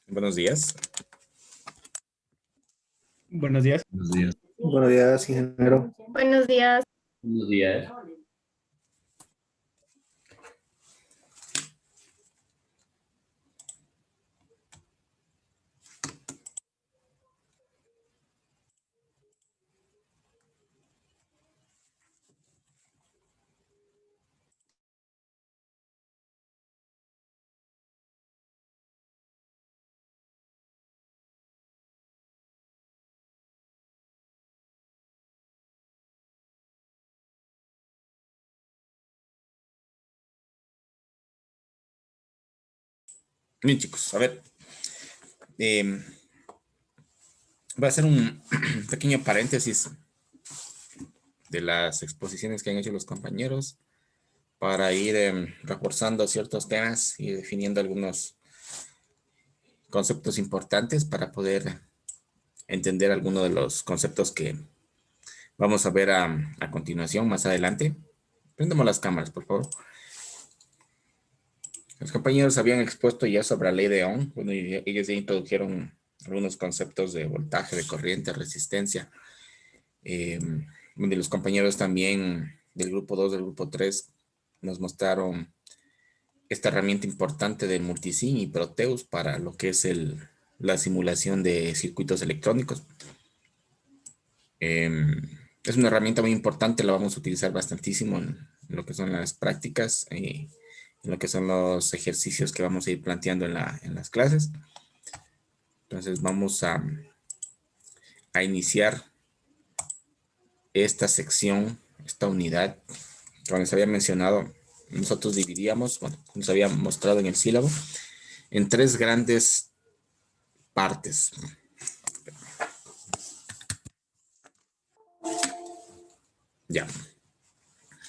Buenos días. Buenos días. Buenos días. Buenos días, ingeniero. Buenos días. Buenos días. Bien, chicos, a ver. Voy a hacer un pequeño paréntesis de las exposiciones que han hecho los compañeros para ir reforzando ciertos temas y definiendo algunos conceptos importantes para poder entender algunos de los conceptos que vamos a ver a continuación, más adelante. Prendemos las cámaras, por favor. Los compañeros habían expuesto ya sobre la ley de Ohm. Bueno, y ellos ya introdujeron algunos conceptos de voltaje, de corriente, resistencia. De los compañeros también del grupo 2, del grupo 3, nos mostraron esta herramienta importante del Multisim y Proteus para lo que es la simulación de circuitos electrónicos. Es una herramienta muy importante, la vamos a utilizar bastantísimo en lo que son las prácticas y en lo que son los ejercicios que vamos a ir planteando en las clases. Entonces vamos a iniciar esta sección, esta unidad. Como les había mencionado, nosotros dividíamos, bueno, nos había mostrado en el sílabo, en tres grandes partes. Ya.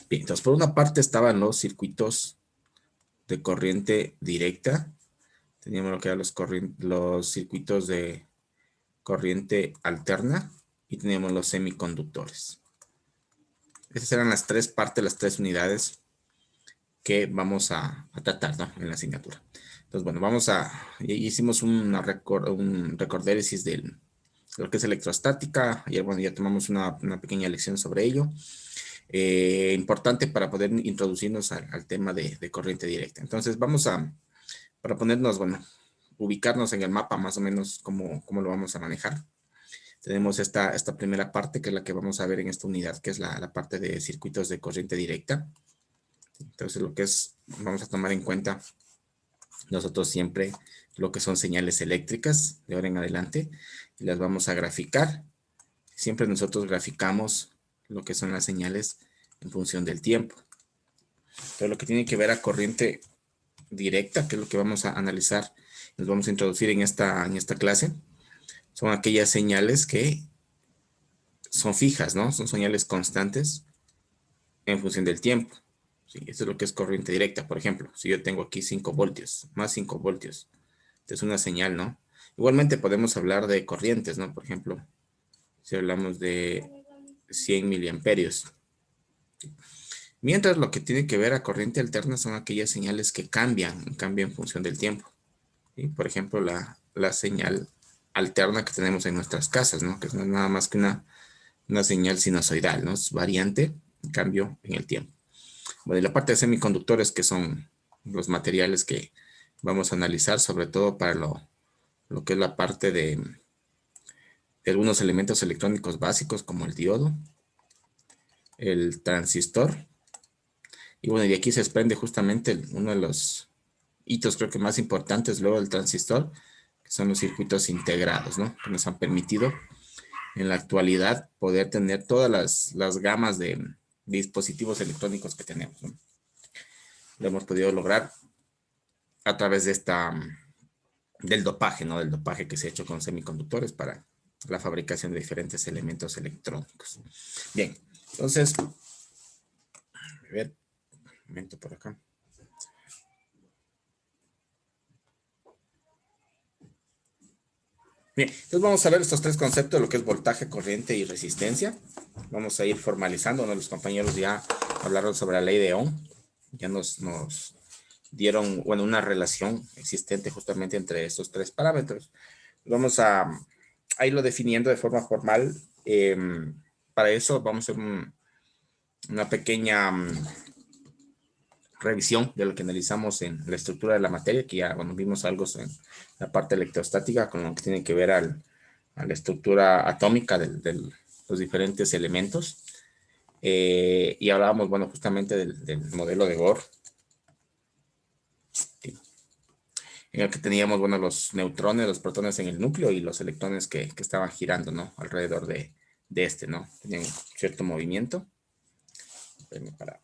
Bien, entonces por una parte estaban los circuitos de corriente directa. Teníamos lo que eran los circuitos de corriente alterna y teníamos los semiconductores. Esas eran las tres partes, las tres unidades que vamos a tratar, ¿no?, en la asignatura. Entonces, bueno, hicimos un recordéresis de lo que es electrostática. Ayer, bueno, ya tomamos una pequeña lección sobre ello. Importante para poder introducirnos al tema de corriente directa. Entonces, para ponernos, bueno, ubicarnos en el mapa más o menos cómo lo vamos a manejar. Tenemos esta primera parte, que es la que vamos a ver en esta unidad, que es la parte de circuitos de corriente directa. Entonces, vamos a tomar en cuenta nosotros siempre lo que son señales eléctricas de ahora en adelante, y las vamos a graficar. Siempre nosotros graficamos lo que son las señales en función del tiempo. Pero lo que tiene que ver a corriente directa, que es lo que vamos a analizar, nos vamos a introducir en esta clase, son aquellas señales que son fijas, ¿no? Son señales constantes en función del tiempo. Sí, esto es lo que es corriente directa. Por ejemplo, si yo tengo aquí 5 voltios, más 5 voltios, es una señal, ¿no? Igualmente podemos hablar de corrientes, ¿no? Por ejemplo, si hablamos de 100 miliamperios. Mientras lo que tiene que ver a corriente alterna son aquellas señales que cambian en función del tiempo. ¿Sí? Por ejemplo, la señal alterna que tenemos en nuestras casas, ¿no? Que no es nada más que una señal sinusoidal, ¿no? Es variante, en cambio, en el tiempo. Bueno, y la parte de semiconductores, que son los materiales que vamos a analizar, sobre todo para lo que es la parte de algunos elementos electrónicos básicos, como el diodo, el transistor. Y bueno, de aquí se desprende justamente uno de los hitos, creo que más importantes luego del transistor, que son los circuitos integrados, ¿no? Que nos han permitido en la actualidad poder tener todas las gamas de dispositivos electrónicos que tenemos, ¿no? Lo hemos podido lograr a través de del dopaje, ¿no? Del dopaje que se ha hecho con semiconductores para la fabricación de diferentes elementos electrónicos. Bien, entonces, a ver, un momento por acá. Bien, entonces vamos a ver estos tres conceptos, lo que es voltaje, corriente y resistencia. Vamos a ir formalizando, ¿no? Los compañeros ya hablaron sobre la ley de Ohm, ya nos dieron, bueno, una relación existente justamente entre estos tres parámetros. Vamos a irlo definiendo de forma formal. Para eso vamos a hacer una pequeña revisión de lo que analizamos en la estructura de la materia, que ya bueno, vimos algo en la parte electrostática con lo que tiene que ver a la estructura atómica de los diferentes elementos. Y hablábamos, bueno, justamente del modelo de Bohr, en el que teníamos, bueno, los neutrones, los protones en el núcleo y los electrones que estaban girando, ¿no? Alrededor de este, ¿no? Tenían cierto movimiento. Para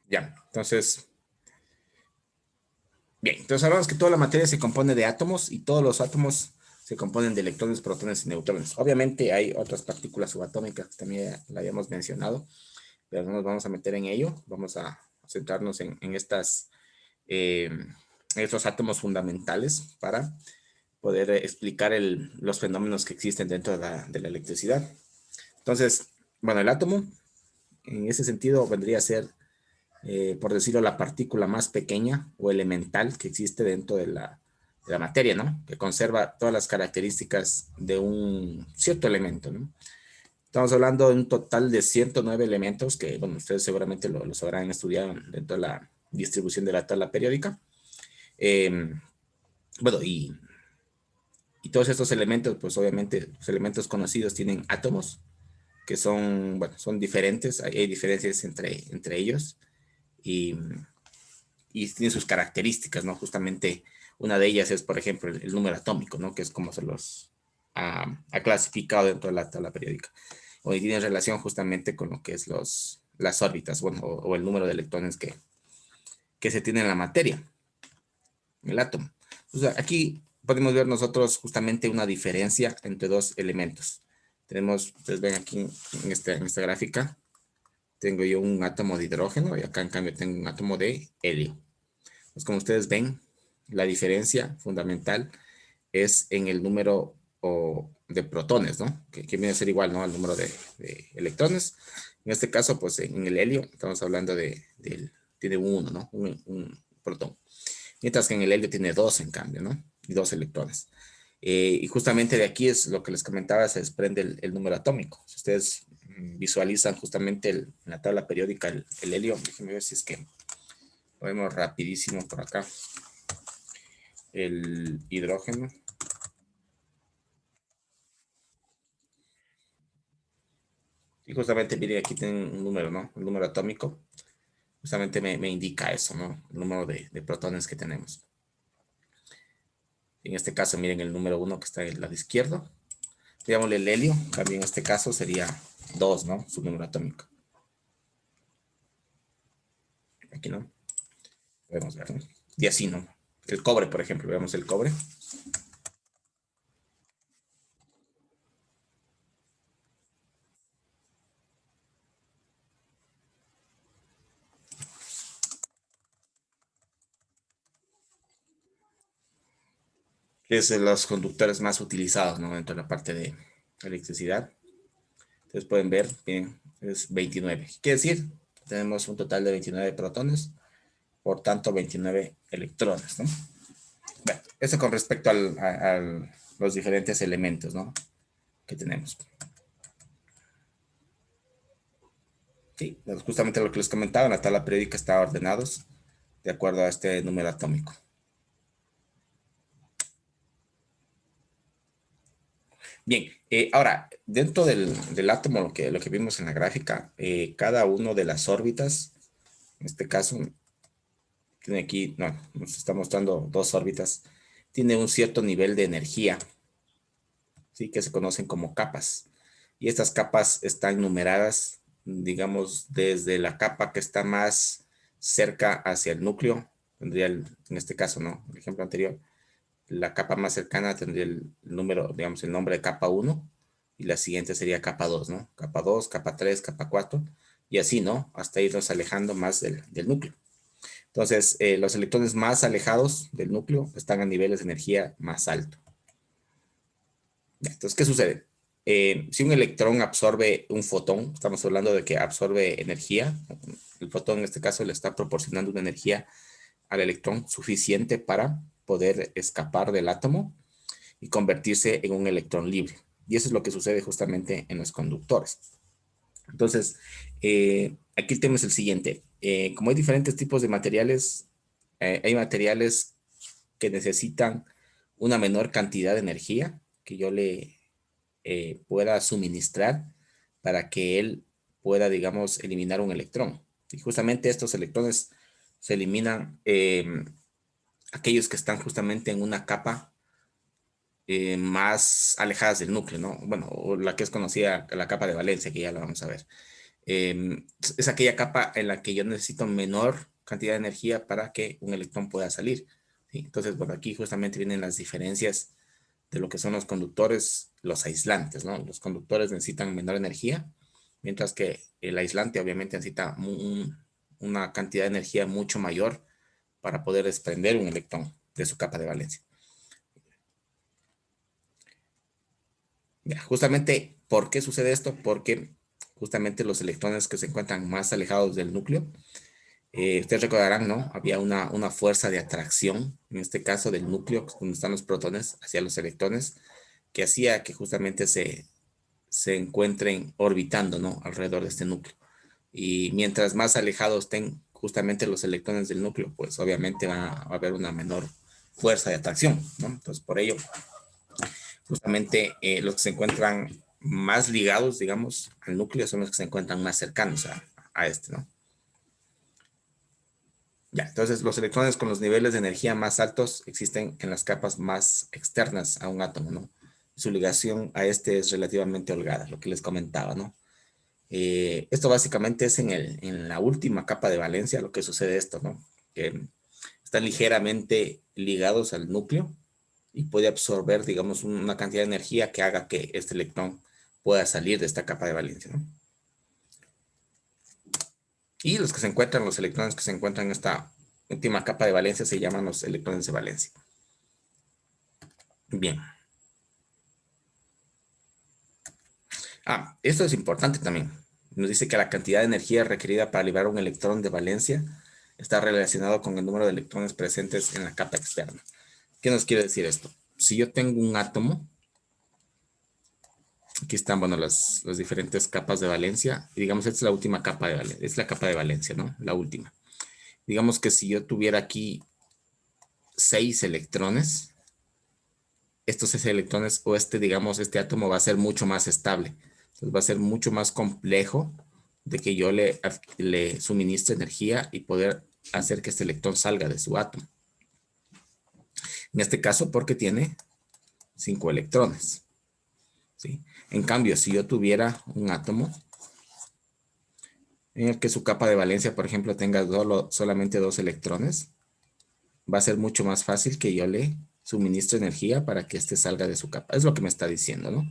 ya, entonces, bien, entonces hablamos que toda la materia se compone de átomos y todos los átomos se componen de electrones, protones y neutrones. Obviamente hay otras partículas subatómicas que también la habíamos mencionado, pero no nos vamos a meter en ello. Vamos a centrarnos en estos átomos fundamentales para poder explicar los fenómenos que existen dentro de la electricidad. Entonces, bueno, el átomo en ese sentido vendría a ser, por decirlo, la partícula más pequeña o elemental que existe dentro de la materia, ¿no? Que conserva todas las características de un cierto elemento, ¿no? Estamos hablando de un total de 109 elementos que, bueno, ustedes seguramente los habrán estudiado dentro de la distribución de la tabla periódica. Bueno, y todos estos elementos, pues obviamente los elementos conocidos tienen átomos que son, bueno, son diferentes, hay diferencias entre ellos y tienen sus características, ¿no? Justamente una de ellas es, por ejemplo, el número atómico, ¿no? Que es como se los ha clasificado dentro de la tabla periódica. O tiene relación justamente con lo que es las órbitas, bueno, o el número de electrones que se tiene en la materia, el átomo. O sea, aquí podemos ver nosotros justamente una diferencia entre dos elementos. Tenemos, ustedes ven aquí en esta gráfica, tengo yo un átomo de hidrógeno y acá en cambio tengo un átomo de helio. Pues como ustedes ven, la diferencia fundamental es en el número de protones, ¿no? Que viene a ser igual, ¿no? Al número de electrones. En este caso, pues en el helio, estamos hablando tiene un 1, ¿no? Un protón. Mientras que en el helio tiene 2 en cambio, ¿no? Y 2 electrones. Y justamente de aquí es lo que les comentaba, se desprende el número atómico. Si ustedes visualizan justamente en la tabla periódica el helio, déjenme ver si es que lo vemos rapidísimo por acá. El hidrógeno. Y justamente, miren, aquí tienen un número, ¿no? El número atómico. Justamente me indica eso, ¿no? El número de protones que tenemos. En este caso, miren el número 1 que está en el lado izquierdo. Digámosle el helio, también en este caso sería 2, ¿no? Su número atómico. Aquí no. Podemos ver, ¿no? Y así, ¿no? El cobre, por ejemplo, veamos el cobre. Es de los conductores más utilizados, ¿no? Dentro de la parte de electricidad. Ustedes pueden ver, bien, es 29. ¿Qué decir? Tenemos un total de 29 protones, por tanto 29 electrones, ¿no? Bueno, eso con respecto a los diferentes elementos, ¿no? Que tenemos. Sí, justamente lo que les comentaba, en la tabla periódica está ordenados de acuerdo a este número atómico. Bien, ahora, dentro del átomo, lo que vimos en la gráfica, cada uno de las órbitas, en este caso, tiene aquí, no, nos está mostrando 2 órbitas, tiene un cierto nivel de energía, ¿sí? Que se conocen como capas. Y estas capas están numeradas, digamos, desde la capa que está más cerca hacia el núcleo, tendría en este caso, ¿no? El ejemplo anterior, la capa más cercana tendría el número, digamos, el nombre de capa 1, y la siguiente sería capa 2, ¿no? Capa 2, capa 3, capa 4, y así, ¿no? Hasta irnos alejando más del núcleo. Entonces, los electrones más alejados del núcleo están a niveles de energía más alto. Entonces, ¿qué sucede? si un electrón absorbe un fotón, estamos hablando de que absorbe energía, el fotón en este caso le está proporcionando una energía al electrón suficiente para poder escapar del átomo y convertirse en un electrón libre. Y eso es lo que sucede justamente en los conductores. Entonces, aquí el tema es el siguiente. Como hay diferentes tipos de materiales, hay materiales que necesitan una menor cantidad de energía que yo le pueda suministrar para que él pueda, digamos, eliminar un electrón. Y justamente estos electrones se eliminan aquellos que están justamente en una capa más alejadas del núcleo, ¿no? Bueno, o la que es conocida, la capa de valencia, que ya la vamos a ver. Es aquella capa en la que yo necesito menor cantidad de energía para que un electrón pueda salir. ¿Sí? Entonces, bueno, aquí justamente vienen las diferencias de lo que son los conductores, los aislantes, ¿no? Los conductores necesitan menor energía, mientras que el aislante obviamente necesita una cantidad de energía mucho mayor para poder desprender un electrón de su capa de valencia. Ya, justamente, ¿por qué sucede esto? Porque justamente los electrones que se encuentran más alejados del núcleo, ustedes recordarán, ¿no? Había una fuerza de atracción, en este caso del núcleo, donde están los protones, hacia los electrones, que hacía que justamente se encuentren orbitando, ¿no? Alrededor de este núcleo. Y mientras más alejados estén justamente los electrones del núcleo, pues obviamente va a haber una menor fuerza de atracción, ¿no? Entonces, por ello, justamente los que se encuentran más ligados, digamos, al núcleo son los que se encuentran más cercanos a este, ¿no? Ya, entonces los electrones con los niveles de energía más altos existen en las capas más externas a un átomo, ¿no? Su ligación a este es relativamente holgada, lo que les comentaba, ¿no? Esto básicamente es en la última capa de valencia lo que sucede esto, ¿no? Que están ligeramente ligados al núcleo y puede absorber, digamos, una cantidad de energía que haga que este electrón pueda salir de esta capa de valencia, ¿no? Y los electrones que se encuentran en esta última capa de valencia se llaman los electrones de valencia. Bien. Esto es importante también. Nos dice que la cantidad de energía requerida para liberar un electrón de valencia está relacionado con el número de electrones presentes en la capa externa. ¿Qué nos quiere decir esto? Si yo tengo un átomo, aquí están, bueno, las diferentes capas de valencia, y digamos, esta es la última capa de valencia, es la capa de valencia, ¿no? La última. Digamos que si yo tuviera aquí 6 electrones, estos 6 electrones, o digamos, este átomo va a ser mucho más estable. Entonces va a ser mucho más complejo de que yo le suministre energía y poder hacer que este electrón salga de su átomo. En este caso, porque tiene 5 electrones. ¿Sí? En cambio, si yo tuviera un átomo en el que su capa de valencia, por ejemplo, tenga solamente 2 electrones, va a ser mucho más fácil que yo le suministre energía para que éste salga de su capa. Es lo que me está diciendo, ¿no?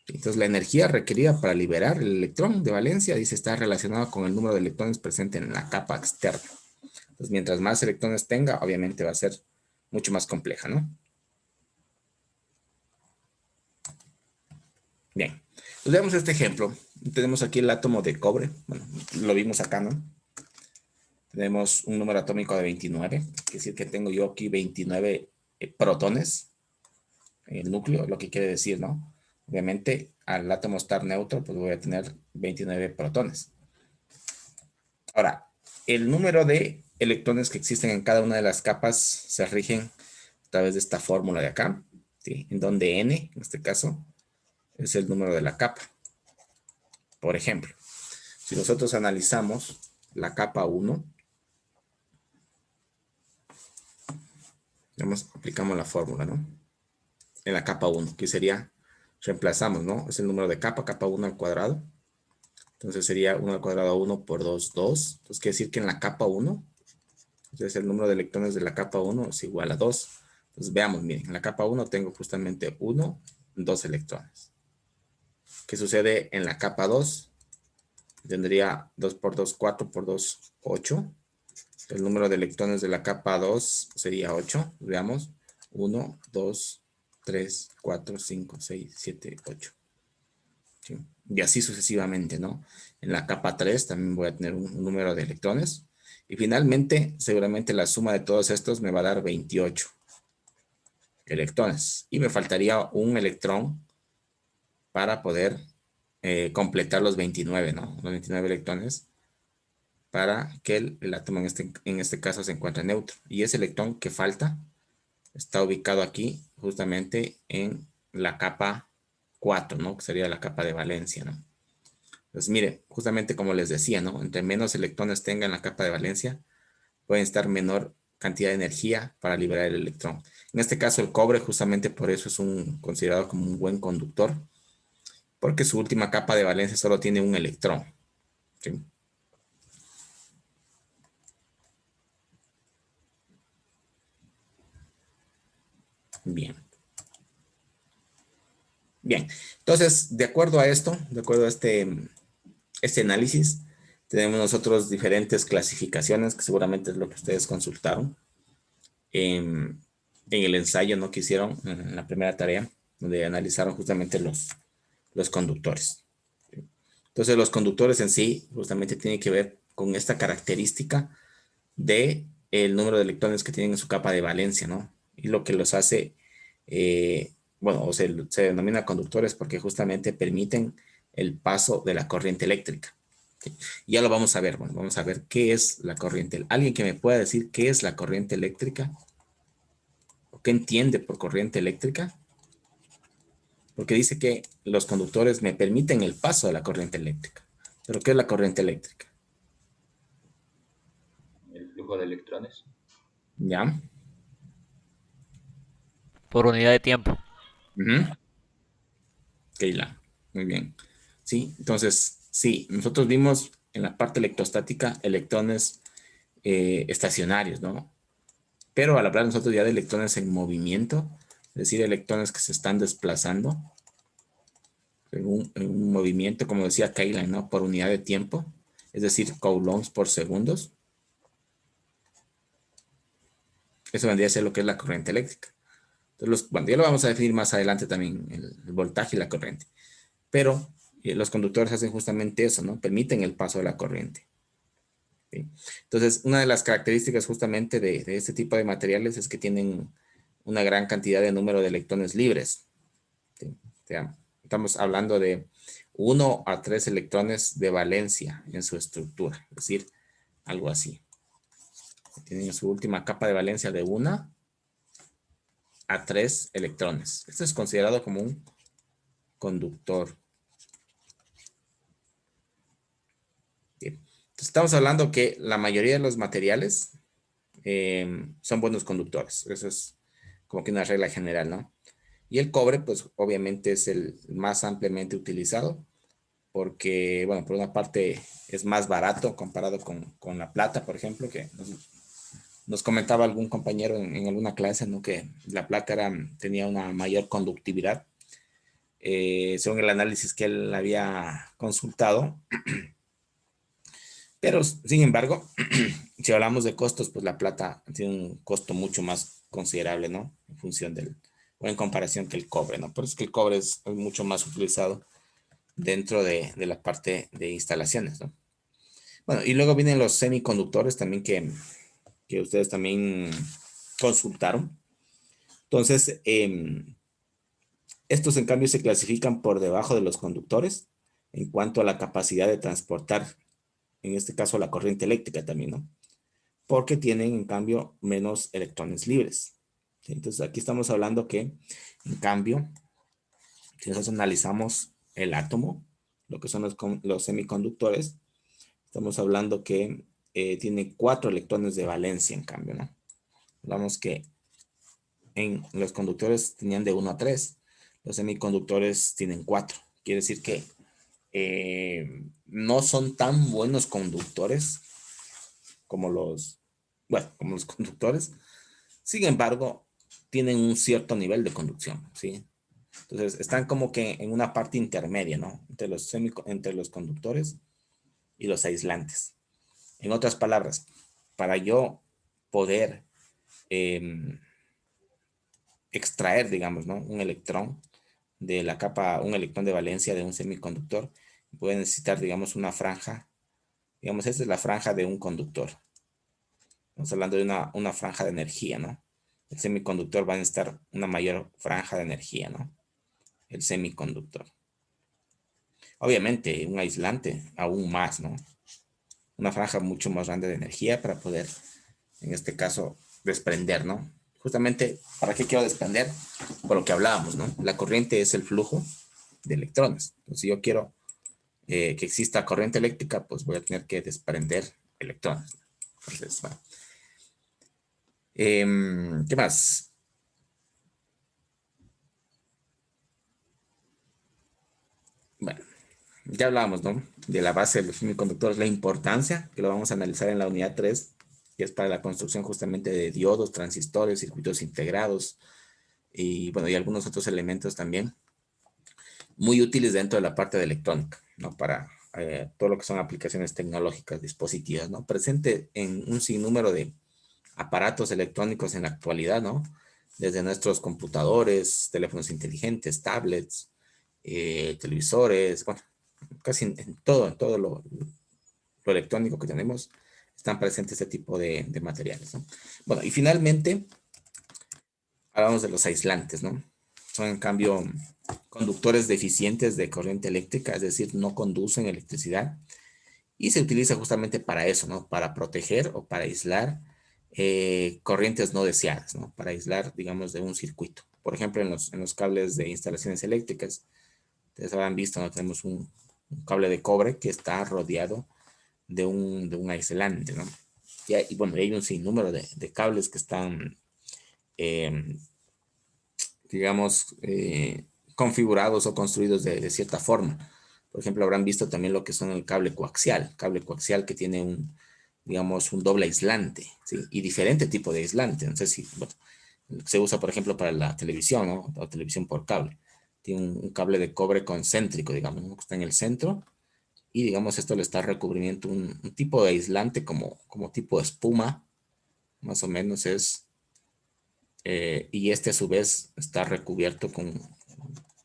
Entonces, la energía requerida para liberar el electrón de valencia, dice, está relacionada con el número de electrones presentes en la capa externa. Entonces, mientras más electrones tenga, obviamente va a ser mucho más compleja, ¿no? Bien, pues veamos este ejemplo. Tenemos aquí el átomo de cobre. Bueno, lo vimos acá, ¿no? Tenemos un número atómico de 29. Quiere decir que tengo yo aquí 29 protones en el núcleo, lo que quiere decir, ¿no? Obviamente, al átomo estar neutro, pues voy a tener 29 protones. Ahora, el número de electrones que existen en cada una de las capas se rigen a través de esta fórmula de acá, ¿sí? En donde n, en este caso, es el número de la capa. Por ejemplo, si nosotros analizamos la capa 1, aplicamos la fórmula, ¿no? En la capa 1, que sería, reemplazamos, ¿no? Es el número de capa 1 al cuadrado. Entonces sería 1 al cuadrado 1 por 2, 2. Entonces quiere decir que en la capa 1, entonces el número de electrones de la capa 1 es igual a 2. Entonces veamos, miren, en la capa 1 tengo justamente 1, 2 electrones. ¿Qué sucede en la capa 2? Tendría 2 por 2, 4 por 2, 8. El número de electrones de la capa 2 sería 8. Veamos, 1, 2, 3, 4, 5, 6, 7, 8. ¿Sí? Y así sucesivamente, ¿no? En la capa 3 también voy a tener un número de electrones. Y finalmente, seguramente la suma de todos estos me va a dar 28 electrones. Y me faltaría un electrón para poder completar los 29, ¿no? Los 29 electrones para que el átomo en este caso se encuentre neutro. Y ese electrón que falta está ubicado aquí justamente en la capa 4, ¿no? Que sería la capa de valencia, ¿no? Pues mire, justamente como les decía, ¿no? Entre menos electrones tenga en la capa de valencia, pueden estar menor cantidad de energía para liberar el electrón. En este caso, el cobre justamente por eso es considerado como un buen conductor, porque su última capa de valencia solo tiene un electrón. ¿Sí? Bien. Bien. Entonces, de acuerdo a esto, de acuerdo a este análisis, tenemos nosotros diferentes clasificaciones, que seguramente es lo que ustedes consultaron en el ensayo, ¿no? Que hicieron en la primera tarea, donde analizaron justamente los conductores. Entonces, los conductores en sí justamente tienen que ver con esta característica de el número de electrones que tienen en su capa de valencia, ¿no? Y lo que los hace, bueno, se denomina conductores porque justamente permiten el paso de la corriente eléctrica. ¿Sí? Ya lo vamos a ver, bueno, vamos a ver qué es la corriente. ¿Alguien que me pueda decir qué es la corriente eléctrica? ¿O qué entiende por corriente eléctrica? Porque dice que los conductores me permiten el paso de la corriente eléctrica. ¿Pero qué es la corriente eléctrica? El flujo de electrones. ¿Ya? Por unidad de tiempo. Uh-huh. Keila, muy bien. Sí, entonces, sí, nosotros vimos en la parte electrostática electrones estacionarios, ¿no? Pero al hablar nosotros ya de electrones en movimiento, es decir, electrones que se están desplazando en un movimiento, como decía Keila, ¿no? Por unidad de tiempo, es decir, coulombs por segundos. Eso vendría a ser lo que es la corriente eléctrica. Entonces, bueno, ya lo vamos a definir más adelante también, el voltaje y la corriente. Pero los conductores hacen justamente eso, ¿no? Permiten el paso de la corriente. ¿Sí? Entonces, una de las características justamente de este tipo de materiales es que tienen una gran cantidad de número de electrones libres. ¿Sí? O sea, estamos hablando de 1 a 3 electrones de valencia en su estructura, es decir, algo así. Tienen su última capa de valencia de 1 a 3 electrones. Esto es considerado como un conductor. Bien. Entonces, estamos hablando que la mayoría de los materiales son buenos conductores. Eso es como que una regla general, ¿no? Y el cobre, pues obviamente es el más ampliamente utilizado porque, bueno, por una parte es más barato comparado con la plata, por ejemplo, que nos comentaba algún compañero en alguna clase, ¿no? Que la plata tenía una mayor conductividad. Según el análisis que él había consultado, pero sin embargo, si hablamos de costos, pues la plata tiene un costo mucho más considerable, ¿no? En función o en comparación que el cobre, ¿no? Por eso es que el cobre es mucho más utilizado dentro de la parte de instalaciones, ¿no? Bueno, y luego vienen los semiconductores también que ustedes también consultaron. Entonces, estos en cambio se clasifican por debajo de los conductores en cuanto a la capacidad de transportar, en este caso la corriente eléctrica también, ¿no? Porque tienen en cambio menos electrones libres. ¿Sí? Entonces aquí estamos hablando que en cambio, si nosotros analizamos el átomo, lo que son los semiconductores, estamos hablando que tiene 4 electrones de valencia en cambio, ¿no? Hablamos que en los conductores tenían de 1 a 3, los semiconductores tienen 4. Quiere decir que no son tan buenos conductores como como los conductores. Sin embargo, tienen un cierto nivel de conducción, ¿sí? Entonces, están como que en una parte intermedia, ¿no? Entre los conductores y los aislantes. En otras palabras, para yo poder extraer, digamos, ¿no? Un electrón de la capa, un electrón de valencia de un semiconductor, puede necesitar, digamos, una franja. Digamos, esta es la franja de un conductor. Estamos hablando de una franja de energía, ¿no? El semiconductor va a necesitar una mayor franja de energía, ¿no? El semiconductor. Obviamente, un aislante aún más, ¿no? Una franja mucho más grande de energía para poder, en este caso, desprender, ¿no? Justamente, ¿para qué quiero desprender? Por lo que hablábamos, ¿no? La corriente es el flujo de electrones. Entonces, si yo quiero que exista corriente eléctrica, pues voy a tener que desprender electrones. Entonces, bueno. ¿Qué más? Bueno, ya hablábamos, ¿no? De la base de los semiconductores, la importancia, que lo vamos a analizar en la unidad 3, que es para la construcción justamente de diodos, transistores, circuitos integrados y, bueno, y algunos otros elementos también muy útiles dentro de la parte de electrónica, ¿no? Para todo lo que son aplicaciones tecnológicas, dispositivas, ¿no? Presente en un sinnúmero de aparatos electrónicos en la actualidad, ¿no? Desde nuestros computadores, teléfonos inteligentes, tablets, televisores, bueno, casi en todo lo electrónico que tenemos, están presentes este tipo de materiales, ¿no? Bueno, y finalmente, hablamos de los aislantes, ¿no? Son en cambio conductores deficientes de corriente eléctrica, es decir, no conducen electricidad y se utiliza justamente para eso, ¿no? Para proteger o para aislar corrientes no deseadas, ¿no? Para aislar, digamos, de un circuito. Por ejemplo, en los cables de instalaciones eléctricas, ustedes habrán visto, ¿no? Tenemos un cable de cobre que está rodeado de un aislante, ¿no? Y bueno, hay un sinnúmero de cables que están, eh, digamos, configurados o construidos de cierta forma. Por ejemplo, habrán visto también lo que son el cable coaxial que tiene digamos, un doble aislante, ¿sí? Y diferente tipo de aislante. No sé si, bueno, se usa, por ejemplo, para la televisión, ¿no? O televisión por cable. Tiene un cable de cobre concéntrico, digamos, ¿no? Que está en el centro. Y, digamos, esto le está recubrimiento un tipo de aislante como tipo de espuma, más o menos es. Y este a su vez está recubierto con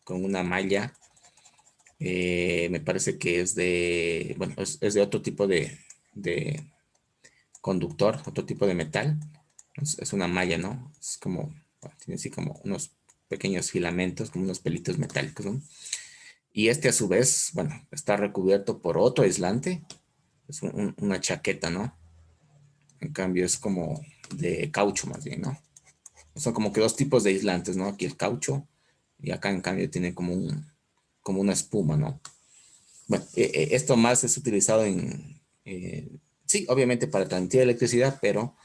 una malla, me parece que es de, bueno, es de otro tipo de conductor, otro tipo de metal. Es una malla, ¿no? Es como, bueno, tiene así como unos pequeños filamentos, como unos pelitos metálicos, ¿no? Y este a su vez, bueno, está recubierto por otro aislante, es una chaqueta, ¿no? En cambio es como de caucho más bien, ¿no? Son como que dos tipos de aislantes, ¿no? Aquí el caucho y acá en cambio tiene como una espuma, ¿no? Bueno, esto más es utilizado sí, obviamente para transmitir electricidad, pero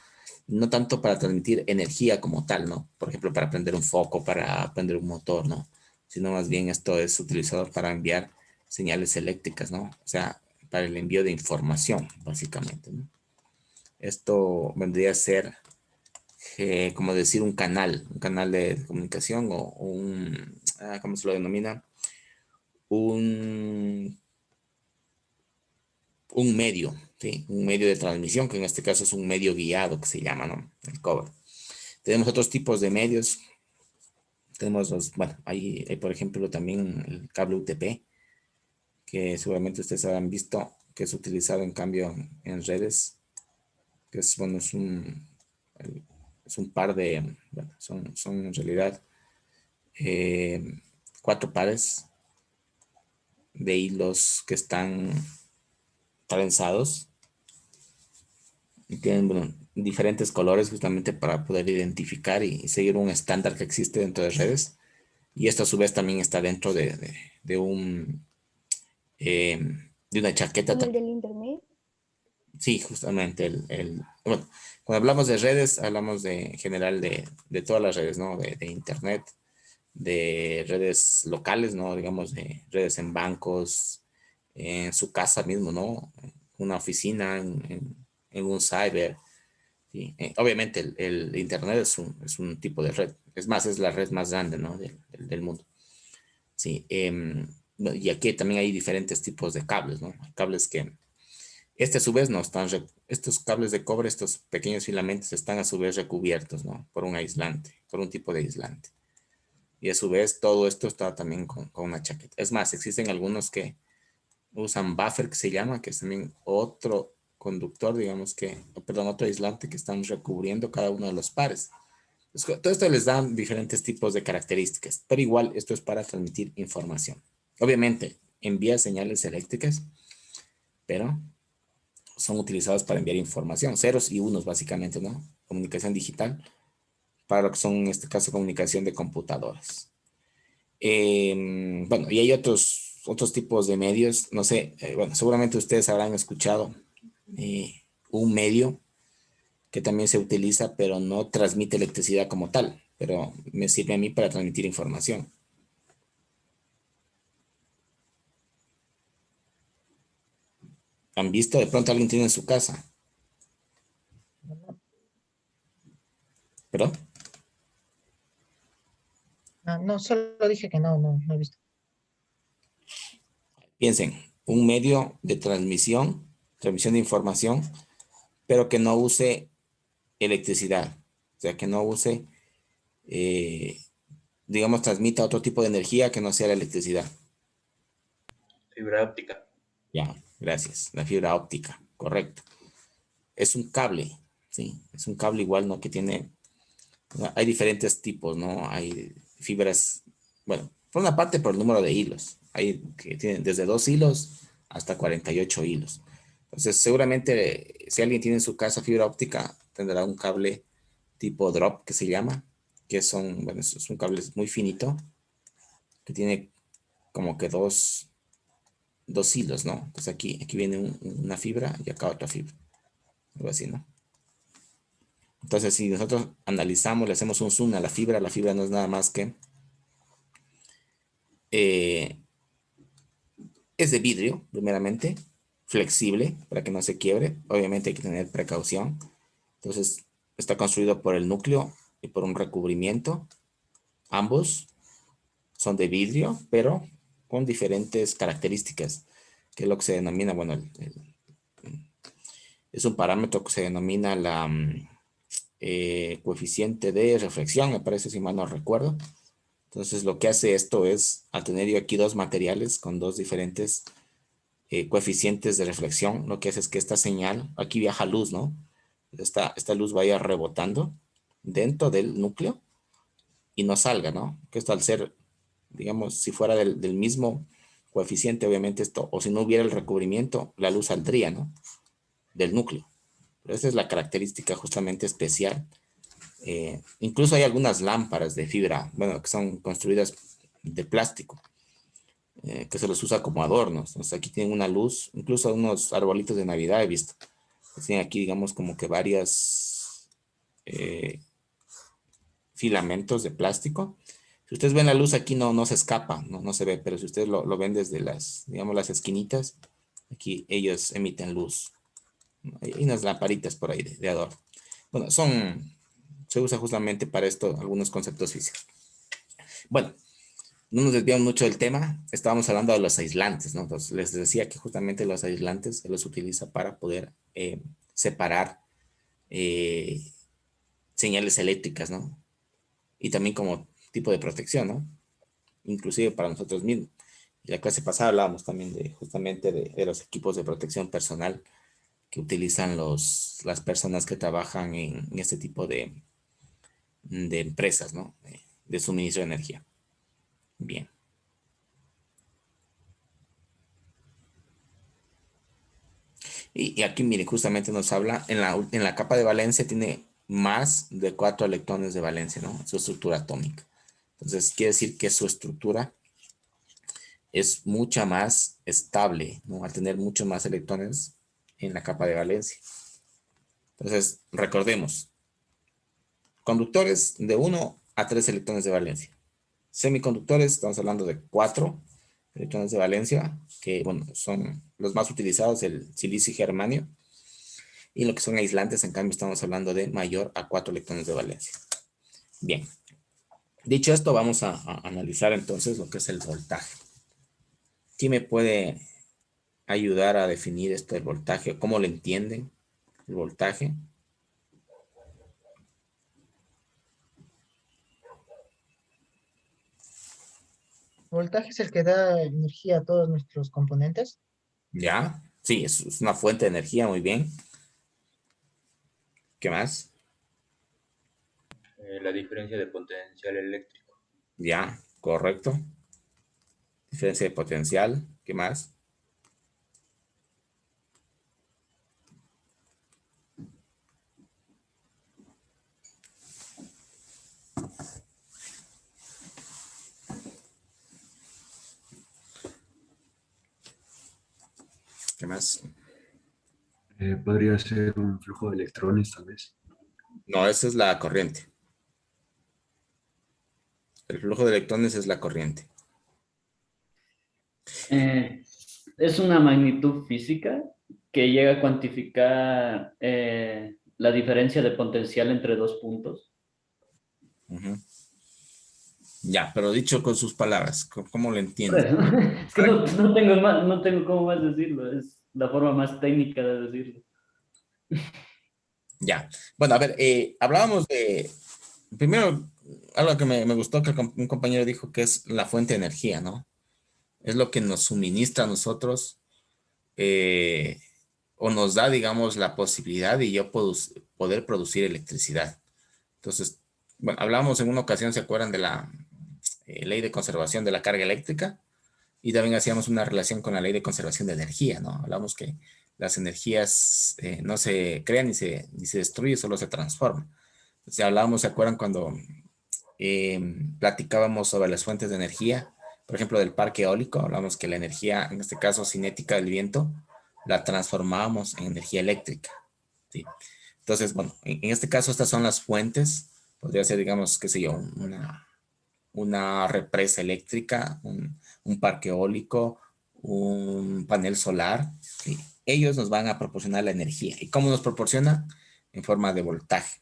no tanto para transmitir energía como tal, ¿no? Por ejemplo, para prender un foco, para prender un motor, ¿no? Sino más bien esto es utilizado para enviar señales eléctricas, ¿no? O sea, para el envío de información, básicamente, ¿no? Esto vendría a ser, como decir, un canal de comunicación o ¿cómo se lo denomina? Un, un medio, ¿sí? Un medio de transmisión, que en este caso es un medio guiado que se llama, ¿no? El cobre. Tenemos otros tipos de medios. Tenemos bueno, hay por ejemplo también el cable UTP, que seguramente ustedes habrán visto, que es utilizado en cambio en redes, que es, bueno, es un par de, bueno, son en realidad eh, 4 pares de hilos que están trenzados y tienen, bueno, diferentes colores justamente para poder identificar y seguir un estándar que existe dentro de redes. Y esto a su vez también está dentro de un, eh, de una chaqueta. ¿Como el del internet? Sí, justamente bueno, cuando hablamos de redes, hablamos en general de todas las redes, ¿no? De internet, de redes locales, ¿no? Digamos, de redes en bancos, en su casa mismo, ¿no? Una oficina, en un cyber. ¿Sí? Obviamente el internet es un tipo de red. Es más, es la red más grande, ¿no? Del mundo. Sí. Y aquí también hay diferentes tipos de cables, ¿no? Cables que Este a su vez no están, estos cables de cobre, estos pequeños filamentos están a su vez recubiertos, ¿no? Por un aislante, por un tipo de aislante. Y a su vez todo esto está también con una chaqueta. Es más, existen algunos que usan buffer, que se llama, que es también otro conductor, digamos que, perdón, otro aislante que están recubriendo cada uno de los pares. Entonces, todo esto les da diferentes tipos de características, pero igual esto es para transmitir información. Obviamente, envía señales eléctricas, pero son utilizados para enviar información, ceros y unos básicamente, ¿no? Comunicación digital, para lo que son en este caso comunicación de computadoras. Bueno, y hay otros tipos de medios, no sé, bueno, seguramente ustedes habrán escuchado un medio que también se utiliza, pero no transmite electricidad como tal, pero me sirve a mí para transmitir información. ¿Han visto? De pronto alguien tiene en su casa. ¿Perdón? Ah, no, solo dije que no, no he visto. Piensen, un medio de transmisión de información, pero que no use electricidad, o sea, que no use, eh, digamos, transmita otro tipo de energía que no sea la electricidad. Fibra óptica. Ya, gracias. La fibra óptica, correcto. Es un cable, ¿sí? Es un cable igual, ¿no? Que tiene, hay diferentes tipos, ¿no? Hay fibras, bueno, por una parte por el número de hilos. Hay que tienen desde 2 hilos hasta 48 hilos. Entonces, seguramente si alguien tiene en su casa fibra óptica, tendrá un cable tipo drop que se llama, que son, bueno, es un cable muy finito, que tiene como que dos hilos, ¿no? Entonces aquí viene una fibra y acá otra fibra, algo así, ¿no? Entonces, si nosotros analizamos, le hacemos un zoom a la fibra no es nada más que eh, es de vidrio, primeramente, flexible para que no se quiebre. Obviamente hay que tener precaución. Entonces, está construido por el núcleo y por un recubrimiento. Ambos son de vidrio, pero con diferentes características, que es lo que se denomina, bueno, es un parámetro que se denomina la coeficiente de reflexión, me parece, si mal no recuerdo. Entonces, lo que hace esto es, al tener yo aquí dos materiales con dos diferentes coeficientes de reflexión, lo que hace es que esta señal, aquí viaja luz, ¿no? Esta luz vaya rebotando dentro del núcleo y no salga, ¿no? Que esto al ser, digamos, si fuera del mismo coeficiente, obviamente esto, o si no hubiera el recubrimiento, la luz saldría, ¿no? Del núcleo. Pero esa es la característica justamente especial. Incluso hay algunas lámparas de fibra, bueno, que son construidas de plástico, que se los usa como adornos. Entonces aquí tienen una luz, incluso unos arbolitos de Navidad he visto. Tienen aquí, digamos, como que varias filamentos de plástico. Si ustedes ven la luz aquí no se escapa, no se ve, pero si ustedes lo ven desde las, digamos, las esquinitas, aquí ellos emiten luz. Hay unas lamparitas por ahí de adorno. Bueno, se usa justamente para esto algunos conceptos físicos. Bueno, no nos desviamos mucho del tema, estábamos hablando de los aislantes, ¿no? Entonces les decía que justamente los aislantes se los utiliza para poder separar eh, señales eléctricas, ¿no? Y también como tipo de protección, ¿no? Inclusive para nosotros mismos. En la clase pasada hablábamos también justamente de los equipos de protección personal que utilizan las personas que trabajan en este tipo de empresas, ¿no? De suministro de energía. Bien. Y aquí, mire, justamente nos habla, en la capa de valencia tiene más de 4 electrones de valencia, ¿no? Su estructura atómica. Entonces, quiere decir que su estructura es mucha más estable, ¿no? Al tener muchos más electrones en la capa de valencia. Entonces, recordemos, conductores de 1 a 3 electrones de valencia. Semiconductores, estamos hablando de 4 electrones de valencia, que bueno, son los más utilizados, el silicio y germanio. Y lo que son aislantes, en cambio, estamos hablando de mayor a 4 electrones de valencia. Bien. Dicho esto, vamos a analizar entonces lo que es el voltaje. ¿Quién me puede ayudar a definir esto del voltaje? ¿Cómo lo entienden el voltaje? Voltaje es el que da energía a todos nuestros componentes. ¿Ya? Sí, es una fuente de energía, muy bien. ¿Qué más? La diferencia de potencial eléctrico. Ya, correcto. Diferencia de potencial. ¿Qué más? ¿Qué más? Podría ser un flujo de electrones, tal vez. No, esa es la corriente. El flujo de electrones es la corriente. Eh, es una magnitud física que llega a cuantificar la diferencia de potencial entre dos puntos. Ujú. Ya, pero dicho con sus palabras, ¿cómo lo Por entiende? eso, es que no tengo cómo más decirlo, es la forma más técnica de decirlo. Ya. Bueno, a ver, hablábamos de, primero, algo que me gustó que un compañero dijo que es la fuente de energía, ¿no? Es lo que nos suministra a nosotros eh, o nos da, digamos, la posibilidad de yo poder producir electricidad. Entonces, bueno, hablábamos en una ocasión, ¿se acuerdan de la ley de conservación de la carga eléctrica? Y también hacíamos una relación con la ley de conservación de energía, ¿no? Hablamos que las energías no se crean ni se destruyen, solo se transforman. Entonces hablábamos, ¿se acuerdan cuando platicábamos sobre las fuentes de energía? Por ejemplo, del parque eólico, hablamos que la energía, en este caso cinética del viento, la transformábamos en energía eléctrica, ¿sí? Entonces, bueno, en este caso estas son las fuentes. Podría ser, digamos, qué sé yo, una represa eléctrica, un parque eólico, un panel solar. ¿Sí? Ellos nos van a proporcionar la energía. ¿Y cómo nos proporciona? En forma de voltaje.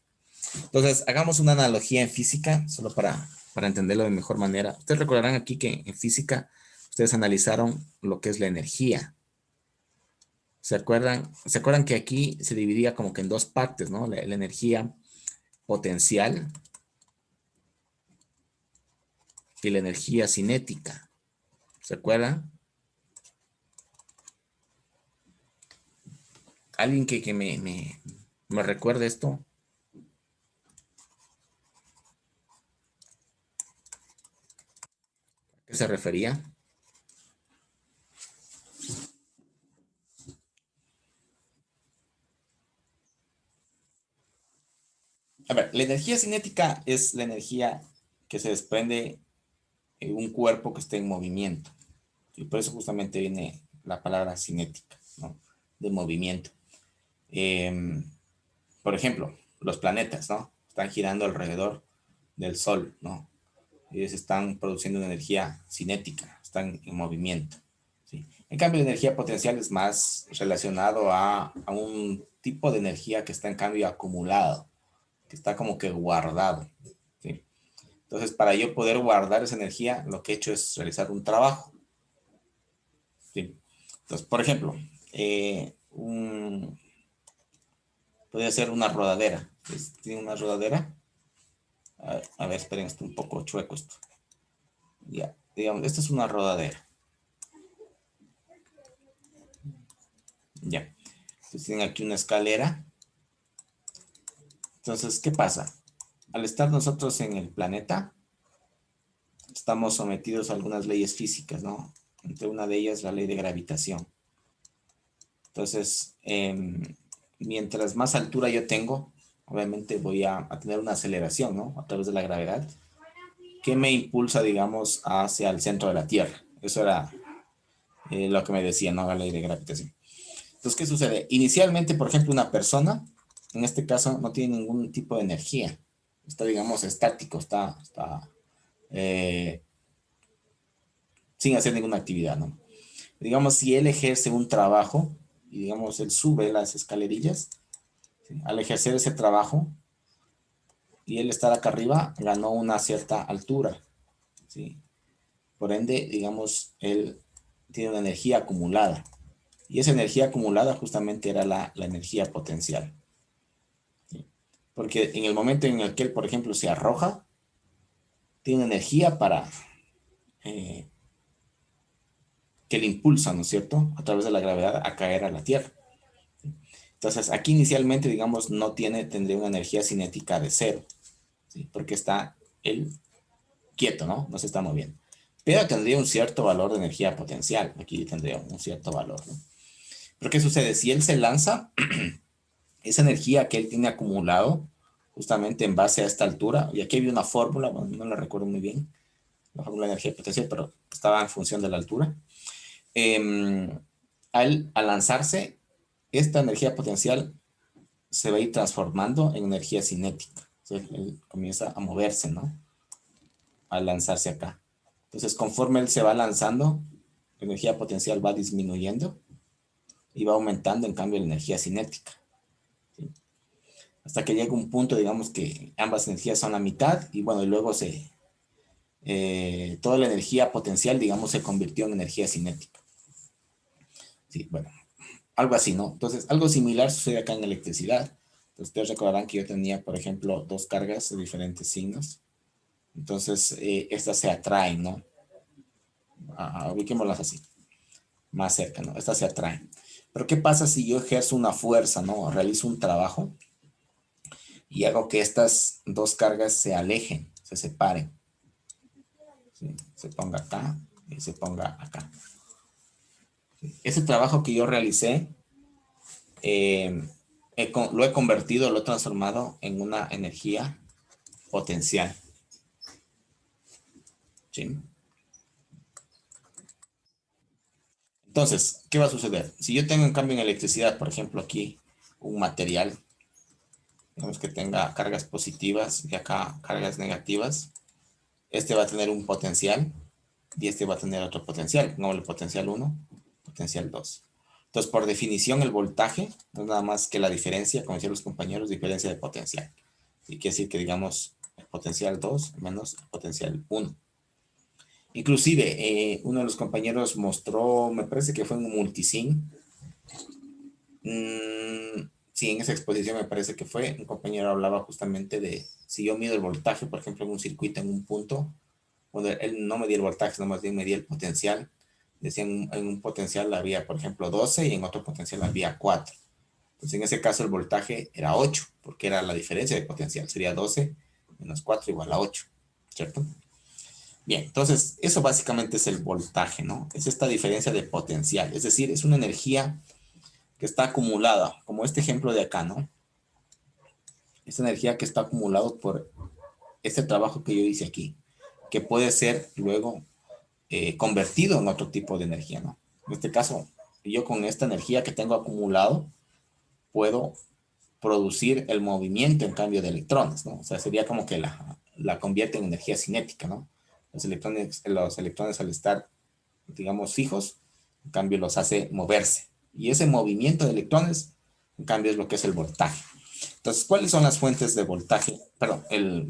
Entonces, hagamos una analogía en física, solo para entenderlo de mejor manera. Ustedes recordarán aquí que en física ustedes analizaron lo que es la energía. ¿Se acuerdan que aquí se dividía como que en dos partes, ¿no? La energía potencial y la energía cinética. ¿Se acuerdan? ¿Alguien que me recuerde esto? ¿A qué se refería? A ver, la energía cinética es la energía que se desprende en un cuerpo que esté en movimiento. Y por eso justamente viene la palabra cinética, ¿no? De movimiento. Eh, por ejemplo, los planetas, ¿no? Están girando alrededor del Sol, ¿no? Ellos están produciendo una energía cinética, están en movimiento, ¿sí? En cambio, la energía potencial es más relacionado a un tipo de energía que está en cambio acumulado, que está como que guardado, ¿sí? Entonces, para yo poder guardar esa energía, lo que he hecho es realizar un trabajo, ¿sí? Entonces, por ejemplo, podría ser una rodadera. ¿Tiene una rodadera? A ver, esperen, está un poco chueco esto. Ya, digamos, esta es una rodadera. Ya. Entonces tienen aquí una escalera. Entonces, ¿qué pasa? Al estar nosotros en el planeta, estamos sometidos a algunas leyes físicas, ¿no? Entre una de ellas, la ley de gravitación. Entonces, mientras más altura yo tengo, obviamente voy a tener una aceleración, ¿no? A través de la gravedad, que me impulsa, digamos, hacia el centro de la Tierra. Eso era lo que me decía, ¿no? La ley de gravitación. Entonces, ¿qué sucede? Inicialmente, por ejemplo, una persona, en este caso, no tiene ningún tipo de energía. Está, digamos, estático, está sin hacer ninguna actividad, ¿no? Digamos, si él ejerce un trabajo y, digamos, él sube las escalerillas, ¿sí? Al ejercer ese trabajo y él estar acá arriba, ganó una cierta altura, ¿sí? Por ende, digamos, él tiene una energía acumulada. Y esa energía acumulada justamente era la energía potencial. ¿Sí? Porque en el momento en el que él, por ejemplo, se arroja, tiene energía para que le impulsa, ¿no es cierto?, a través de la gravedad a caer a la Tierra. Entonces, aquí inicialmente, digamos, tendría una energía cinética de 0, ¿sí? Porque está él quieto, ¿no? No se está moviendo. Pero tendría un cierto valor de energía potencial. Aquí tendría un cierto valor, ¿no? Pero ¿qué sucede? Si él se lanza, esa energía que él tiene acumulado, justamente en base a esta altura, y aquí había una fórmula, bueno, no la recuerdo muy bien, la fórmula de energía potencial, pero estaba en función de la altura. Al lanzarse, esta energía potencial se va a ir transformando en energía cinética. Entonces, él comienza a moverse, ¿no? Al lanzarse acá. Entonces, conforme él se va lanzando, la energía potencial va disminuyendo y va aumentando, en cambio, la energía cinética. ¿Sí? Hasta que llega un punto, digamos, que ambas energías son la mitad y bueno, y luego toda la energía potencial, digamos, se convirtió en energía cinética. Sí, bueno, algo así, ¿no? Entonces, algo similar sucede acá en electricidad. Entonces, ustedes recordarán que yo tenía, por ejemplo, dos cargas de diferentes signos. Entonces, estas se atraen, ¿no? Ubiquémoslas así, más cerca, ¿no? Estas se atraen. Pero, ¿qué pasa si yo ejerzo una fuerza, ¿no? Realizo un trabajo y hago que estas dos cargas se alejen, se separen? ¿Sí? Se ponga acá y se ponga acá. Ese trabajo que yo realicé, lo he convertido, lo he transformado en una energía potencial. ¿Sí? Entonces, ¿qué va a suceder? Si yo tengo un cambio en electricidad, por ejemplo, aquí un material, digamos que tenga cargas positivas y acá cargas negativas, este va a tener un potencial y este va a tener otro potencial, como el potencial 1, potencial 2. Entonces, por definición, el voltaje no es nada más que la diferencia, como decían los compañeros, diferencia de potencial. Y quiere decir que, digamos, el potencial 2 menos el potencial 1. Inclusive, uno de los compañeros mostró, me parece que fue en un multisim. Sí, en esa exposición me parece que fue, un compañero hablaba justamente de, si yo mido el voltaje, por ejemplo, en un circuito, en un punto, donde él no medía el voltaje, sino más bien medía el potencial. Decía, en un potencial había, por ejemplo, 12 y en otro potencial había 4. Entonces, en ese caso, el voltaje era 8, porque era la diferencia de potencial. Sería 12 menos 4 igual a 8, ¿cierto? Bien, entonces, eso básicamente es el voltaje, ¿no? Es esta diferencia de potencial. Es decir, es una energía que está acumulada, como este ejemplo de acá, ¿no? Esta energía que está acumulada por este trabajo que yo hice aquí, que puede ser luego convertido en otro tipo de energía, ¿no? En este caso, yo con esta energía que tengo acumulado, puedo producir el movimiento en cambio de electrones, ¿no? O sea, sería como que la convierte en energía cinética, ¿no? Los electrones al estar, digamos, fijos, en cambio los hace moverse. Y ese movimiento de electrones, en cambio, es lo que es el voltaje. Entonces, ¿cuáles son las fuentes de voltaje? Perdón, el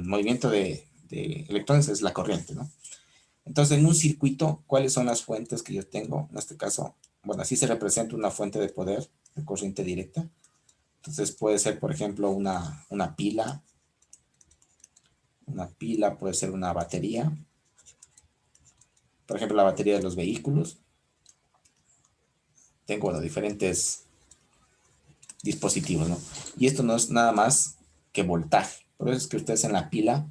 movimiento de electrones es la corriente, ¿no? Entonces, en un circuito, ¿cuáles son las fuentes que yo tengo? En este caso, bueno, así se representa una fuente de poder de corriente directa. Entonces, puede ser, por ejemplo, una pila. Una pila puede ser una batería. Por ejemplo, la batería de los vehículos. Tengo, bueno, diferentes dispositivos, ¿no? Y esto no es nada más que voltaje. Por eso es que ustedes en la pila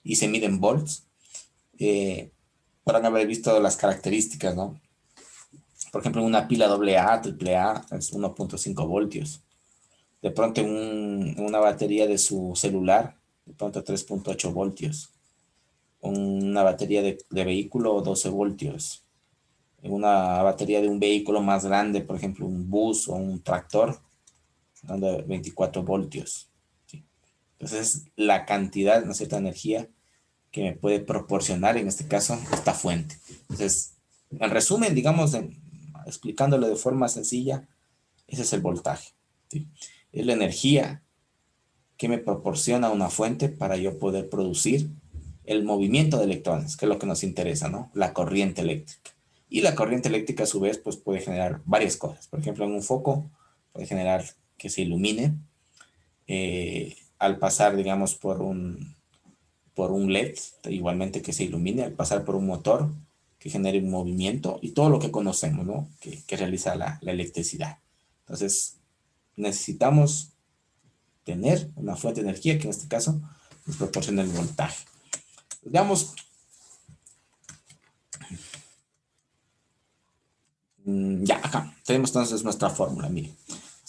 y se miden volts. Podrán haber visto las características, ¿no? Por ejemplo, una pila AA, AAA es 1.5 voltios. De pronto en una batería de su celular, de pronto 3.8 voltios. Una batería de vehículo, 12 voltios. En una batería de un vehículo más grande, por ejemplo, un bus o un tractor, dando 24 voltios. ¿Sí? Entonces, la cantidad, ¿no es cierta?, energía que me puede proporcionar, en este caso, esta fuente. Entonces, en resumen, digamos, explicándolo de forma sencilla, ese es el voltaje. ¿Sí? Es la energía que me proporciona una fuente para yo poder producir el movimiento de electrones, que es lo que nos interesa, ¿no? La corriente eléctrica. Y la corriente eléctrica a su vez pues puede generar varias cosas. Por ejemplo, en un foco puede generar que se ilumine al pasar, digamos, por un LED, igualmente que se ilumine, al pasar por un motor que genere un movimiento y todo lo que conocemos, ¿no? Que realiza la electricidad. Entonces, necesitamos tener una fuente de energía que en este caso nos proporciona el voltaje. Digamos, ya acá tenemos entonces nuestra fórmula, mire.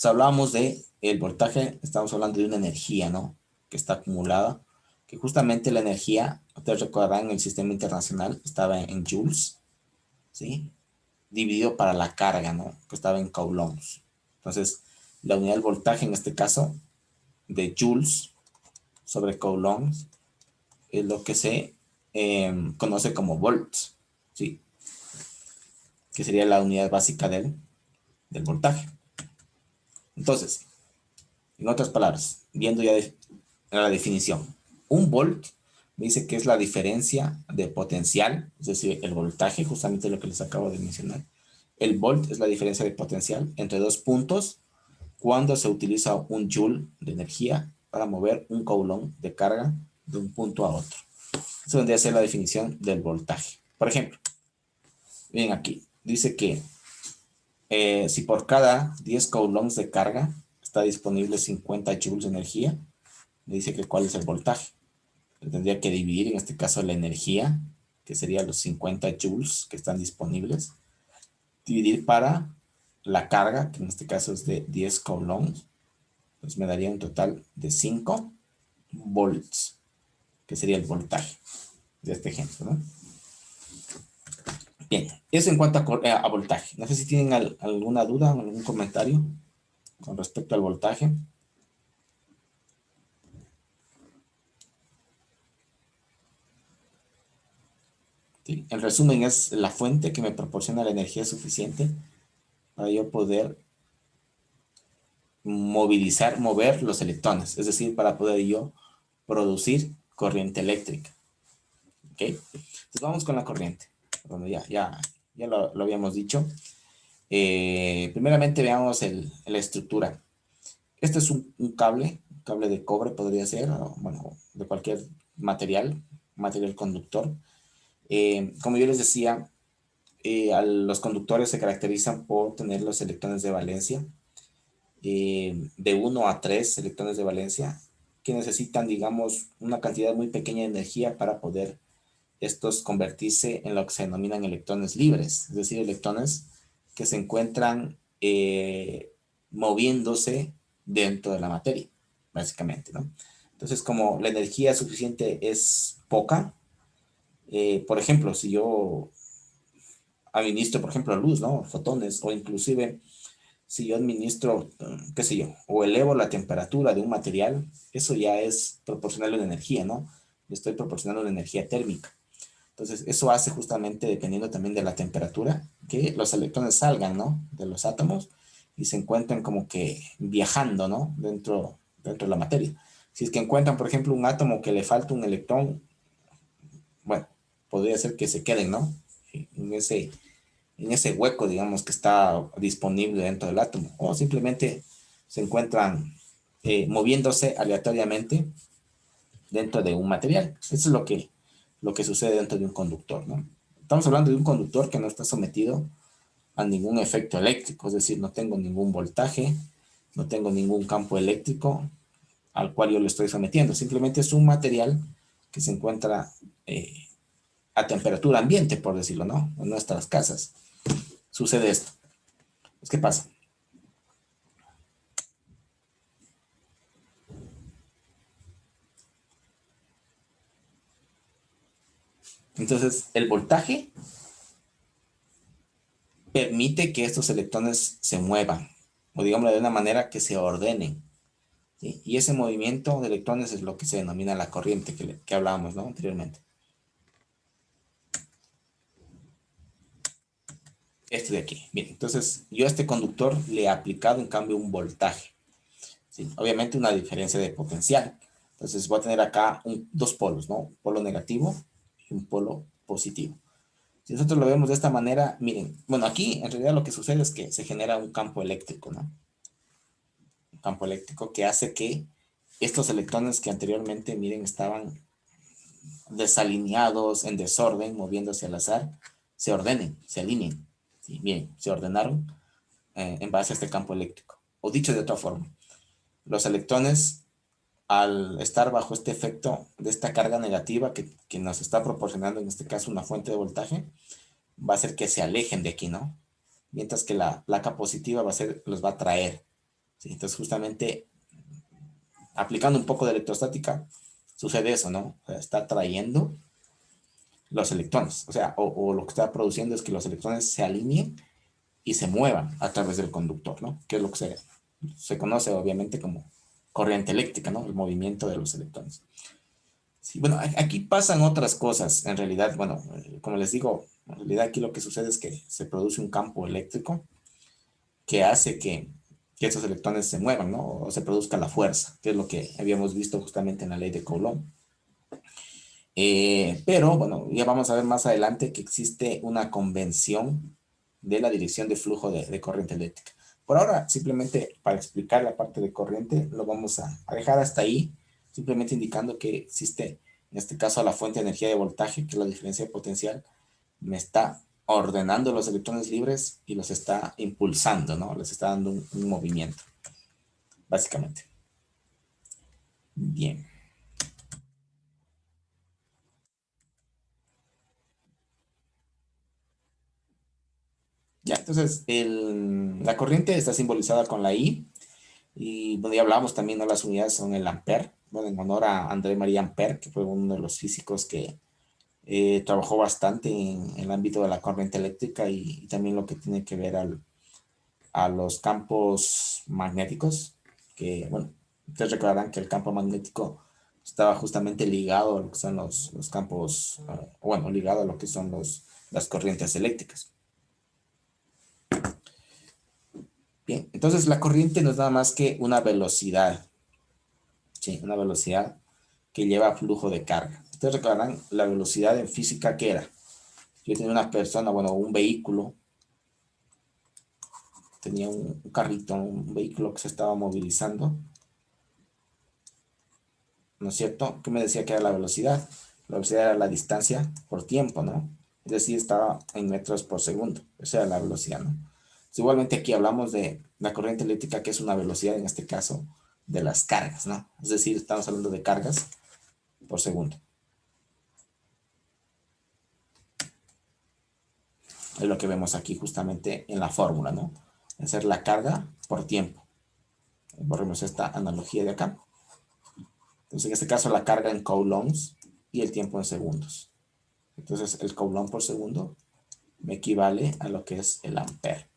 Hablábamos de el voltaje, estamos hablando de una energía, ¿no? Que está acumulada, que justamente la energía, ustedes recordarán, en el sistema internacional estaba en joules, ¿sí? Dividido para la carga, ¿no? Que estaba en coulombs. Entonces, la unidad del voltaje en este caso, de joules sobre coulombs, es lo que se conoce como volts, ¿sí? Que sería la unidad básica del voltaje. Entonces, en otras palabras, viendo ya la definición, un volt me dice que es la diferencia de potencial, es decir, el voltaje, justamente lo que les acabo de mencionar. El volt es la diferencia de potencial entre dos puntos cuando se utiliza un joule de energía para mover un coulomb de carga de un punto a otro. Eso vendría a ser la definición del voltaje. Por ejemplo, miren aquí, dice que si por cada 10 coulombs de carga está disponible 50 joules de energía, me dice que cuál es el voltaje. Tendría que dividir en este caso la energía, que sería los 50 joules que están disponibles, dividir para la carga, que en este caso es de 10 coulombs, pues me daría un total de 5 volts, que sería el voltaje de este ejemplo, ¿no? Bien, eso en cuanto a voltaje. No sé si tienen alguna duda o algún comentario con respecto al voltaje. ¿Sí? El resumen es la fuente que me proporciona la energía suficiente para yo poder mover los electrones, es decir, para poder yo producir corriente eléctrica. ¿Ok? Entonces vamos con la corriente. Bueno, ya lo habíamos dicho. Primeramente veamos la estructura. Este es un cable de cobre podría ser, o, bueno, de cualquier material conductor. Como yo les decía, los conductores se caracterizan por tener los electrones de valencia, de 1 a 3 electrones de valencia, que necesitan, digamos, una cantidad muy pequeña de energía para poder estos convertirse en lo que se denominan electrones libres, es decir, electrones que se encuentran moviéndose dentro de la materia, básicamente, ¿no? Entonces, como la energía suficiente es poca, por ejemplo, si yo administro, por ejemplo, luz, ¿no? Fotones, o inclusive si yo administro, qué sé yo, o elevo la temperatura de un material, eso ya es proporcional a una energía, ¿no? Le estoy proporcionando una energía térmica. Entonces, eso hace justamente, dependiendo también de la temperatura, que los electrones salgan, ¿no? De los átomos y se encuentren como que viajando, ¿no? Dentro de la materia. Si es que encuentran, por ejemplo, un átomo que le falta un electrón, bueno, podría ser que se queden, ¿no? En ese hueco, digamos, que está disponible dentro del átomo. O simplemente se encuentran moviéndose aleatoriamente dentro de un material. Eso es lo que sucede dentro de un conductor, ¿no? Estamos hablando de un conductor que no está sometido a ningún efecto eléctrico, es decir, no tengo ningún voltaje, no tengo ningún campo eléctrico al cual yo lo estoy sometiendo. Simplemente es un material que se encuentra a temperatura ambiente, por decirlo, ¿no? En nuestras casas. Sucede esto. Pues, ¿qué pasa? Entonces, el voltaje permite que estos electrones se muevan, o digamos de una manera que se ordenen, ¿sí? Y ese movimiento de electrones es lo que se denomina la corriente que hablábamos, ¿no? Anteriormente. Este de aquí. Bien, entonces yo a este conductor le he aplicado en cambio un voltaje, ¿sí? Obviamente una diferencia de potencial. Entonces voy a tener acá dos polos, ¿no? Un polo negativo y un polo positivo. Si nosotros lo vemos de esta manera, miren, bueno, aquí en realidad lo que sucede es que se genera un campo eléctrico, ¿no? Un campo eléctrico que hace que estos electrones que anteriormente, miren, estaban desalineados, en desorden, moviéndose al azar, se ordenen, se alineen. ¿Sí? Bien, se ordenaron en base a este campo eléctrico. O dicho de otra forma, los electrones, al estar bajo este efecto de esta carga negativa que nos está proporcionando, en este caso, una fuente de voltaje, va a hacer que se alejen de aquí, ¿no? Mientras que la placa positiva los va a traer. ¿Sí? Entonces, justamente, aplicando un poco de electrostática, sucede eso, ¿no? O sea, está trayendo los electrones. O sea, o lo que está produciendo es que los electrones se alineen y se muevan a través del conductor, ¿no? Que es lo que se conoce obviamente como corriente eléctrica, ¿no? El movimiento de los electrones. Sí, bueno, aquí pasan otras cosas. En realidad, bueno, como les digo, en realidad aquí lo que sucede es que se produce un campo eléctrico que hace que estos electrones se muevan, ¿no? O se produzca la fuerza, que es lo que habíamos visto justamente en la ley de Coulomb. Pero, bueno, ya vamos a ver más adelante que existe una convención de la dirección de flujo de corriente eléctrica. Por ahora, simplemente para explicar la parte de corriente, lo vamos a dejar hasta ahí, simplemente indicando que existe, en este caso, la fuente de energía de voltaje, que es la diferencia de potencial, me está ordenando los electrones libres y los está impulsando, ¿no? Les está dando un movimiento, básicamente. Bien. Ya, entonces, la corriente está simbolizada con la I, y bueno, ya hablamos también, ¿no? Las unidades son el ampere, bueno, en honor a André Marie Ampère, que fue uno de los físicos que trabajó bastante en el ámbito de la corriente eléctrica y también lo que tiene que ver a los campos magnéticos, que, bueno, ustedes recordarán que el campo magnético estaba justamente ligado a lo que son los campos, bueno, ligado a lo que son las corrientes eléctricas. Bien, entonces la corriente no es nada más que una velocidad, ¿sí? Una velocidad que lleva flujo de carga. Ustedes recordarán la velocidad en física que era. Yo tenía una persona, bueno, un vehículo, tenía un carrito, un vehículo que se estaba movilizando, ¿no es cierto? ¿Qué me decía que era la velocidad? La velocidad era la distancia por tiempo, ¿no? Es decir, estaba en metros por segundo. Esa era la velocidad, ¿no? Igualmente aquí hablamos de la corriente eléctrica, que es una velocidad, en este caso, de las cargas, ¿no? Es decir, estamos hablando de cargas por segundo. Es lo que vemos aquí justamente en la fórmula, ¿no? Hacer la carga por tiempo. Borremos esta analogía de acá. Entonces, en este caso, la carga en coulombs y el tiempo en segundos. Entonces, el coulomb por segundo me equivale a lo que es el ampere.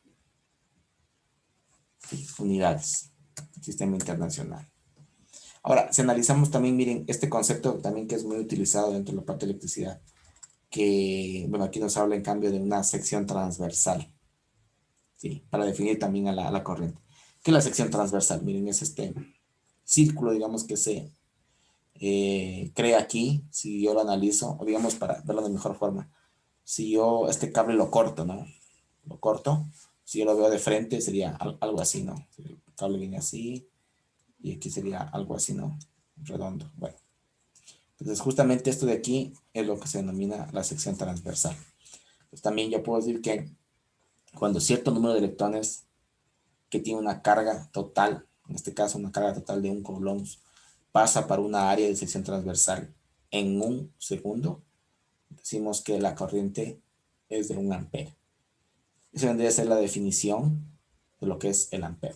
Sí, unidades, sistema internacional. Ahora, si analizamos también, miren, este concepto también que es muy utilizado dentro de la parte de electricidad, que, bueno, aquí nos habla en cambio de una sección transversal, ¿sí? Para definir también a la corriente. ¿Qué es la sección transversal? Miren, es este círculo, digamos, que se crea aquí, si yo lo analizo, o digamos, para verlo de mejor forma, si yo este cable lo corto, ¿no? Lo corto, si yo lo veo de frente sería algo así, ¿no? El cable viene así, y aquí sería algo así, ¿no? Redondo, bueno. Entonces, justamente esto de aquí es lo que se denomina la sección transversal. Pues también yo puedo decir que cuando cierto número de electrones que tiene una carga total, en este caso una carga total de 1 coulomb, pasa para una área de sección transversal en 1 segundo, decimos que la corriente es de 1 ampere. Esa vendría a ser la definición de lo que es el ampere.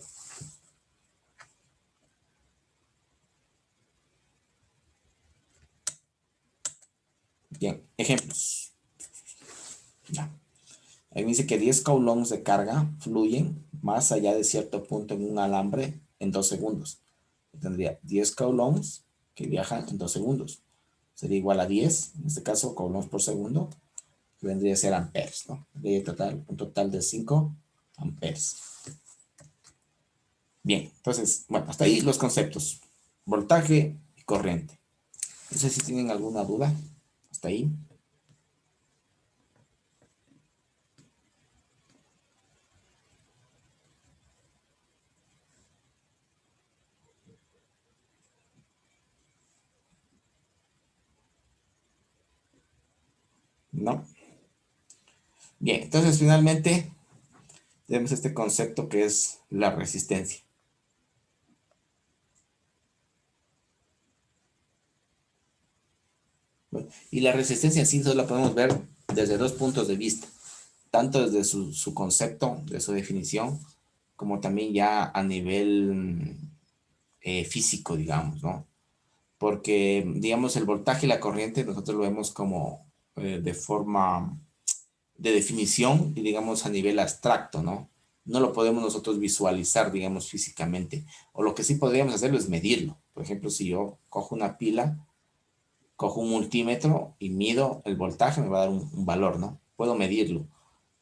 Bien, ejemplos. Ya. Ahí dice que 10 coulombs de carga fluyen más allá de cierto punto en un alambre en 2 segundos. Tendría 10 coulombs que viajan en 2 segundos. Sería igual a 10, en este caso, coulombs por segundo, que vendría a ser amperes, ¿no? Un total de 5 amperes. Bien, entonces, bueno, hasta ahí los conceptos. Voltaje y corriente. No sé si tienen alguna duda hasta ahí. ¿No? Bien, entonces finalmente tenemos este concepto que es la resistencia. Bueno, y la resistencia en sí solo la podemos ver desde dos puntos de vista, tanto desde su concepto, de su definición, como también ya a nivel físico, digamos, ¿no? Porque, digamos, el voltaje y la corriente nosotros lo vemos como de forma de definición y, digamos, a nivel abstracto, ¿no? No lo podemos nosotros visualizar, digamos, físicamente. O lo que sí podríamos hacerlo es medirlo. Por ejemplo, si yo cojo una pila, cojo un multímetro y mido el voltaje, me va a dar un valor, ¿no? Puedo medirlo.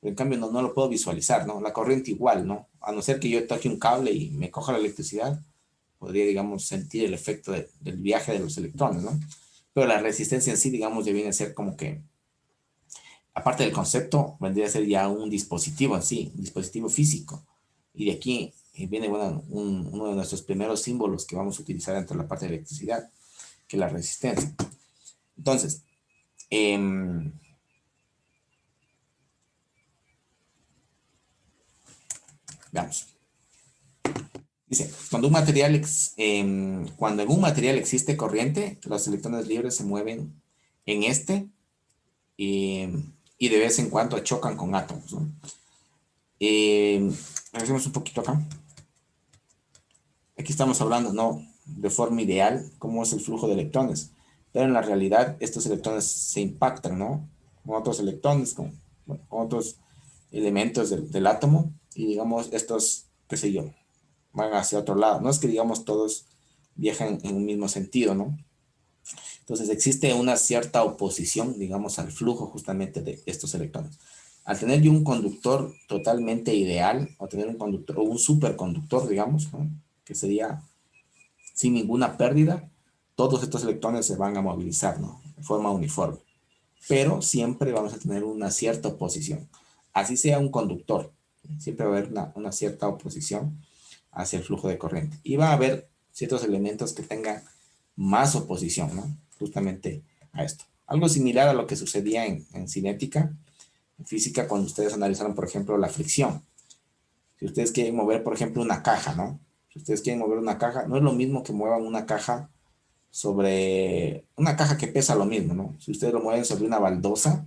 Pero en cambio no lo puedo visualizar, ¿no? La corriente igual, ¿no? A no ser que yo toque un cable y me coja la electricidad, podría, digamos, sentir el efecto del viaje de los electrones, ¿no? Pero la resistencia en sí, digamos, ya viene a ser como que, aparte del concepto, vendría a ser ya un dispositivo en sí, un dispositivo físico. Y de aquí viene, bueno, uno de nuestros primeros símbolos que vamos a utilizar dentro de la parte de electricidad, que es la resistencia. Entonces, veamos. Dice, cuando en un material existe corriente, los electrones libres se mueven en este y de vez en cuando chocan con átomos, ¿no? Hacemos un poquito acá. Aquí estamos hablando, ¿no?, de forma ideal, cómo es el flujo de electrones. Pero en la realidad, estos electrones se impactan, ¿no?, con otros electrones, con otros elementos del átomo. Y digamos, estos, qué sé yo, van hacia otro lado. No es que, digamos, todos viajan en un mismo sentido, ¿no? Entonces existe una cierta oposición, digamos, al flujo justamente de estos electrones. Al tener yo un conductor totalmente ideal, o tener un conductor, o un superconductor, digamos, ¿no?, que sería sin ninguna pérdida, todos estos electrones se van a movilizar, ¿no?, de forma uniforme. Pero siempre vamos a tener una cierta oposición. Así sea un conductor, siempre va a haber una cierta oposición hacia el flujo de corriente. Y va a haber ciertos elementos que tengan más oposición, ¿no?, justamente a esto. Algo similar a lo que sucedía en cinética, en física, cuando ustedes analizaron, por ejemplo, la fricción. Si ustedes quieren mover, por ejemplo, una caja, ¿no? Si ustedes quieren mover una caja, no es lo mismo que muevan una caja sobre una caja que pesa lo mismo, ¿no? Si ustedes lo mueven sobre una baldosa,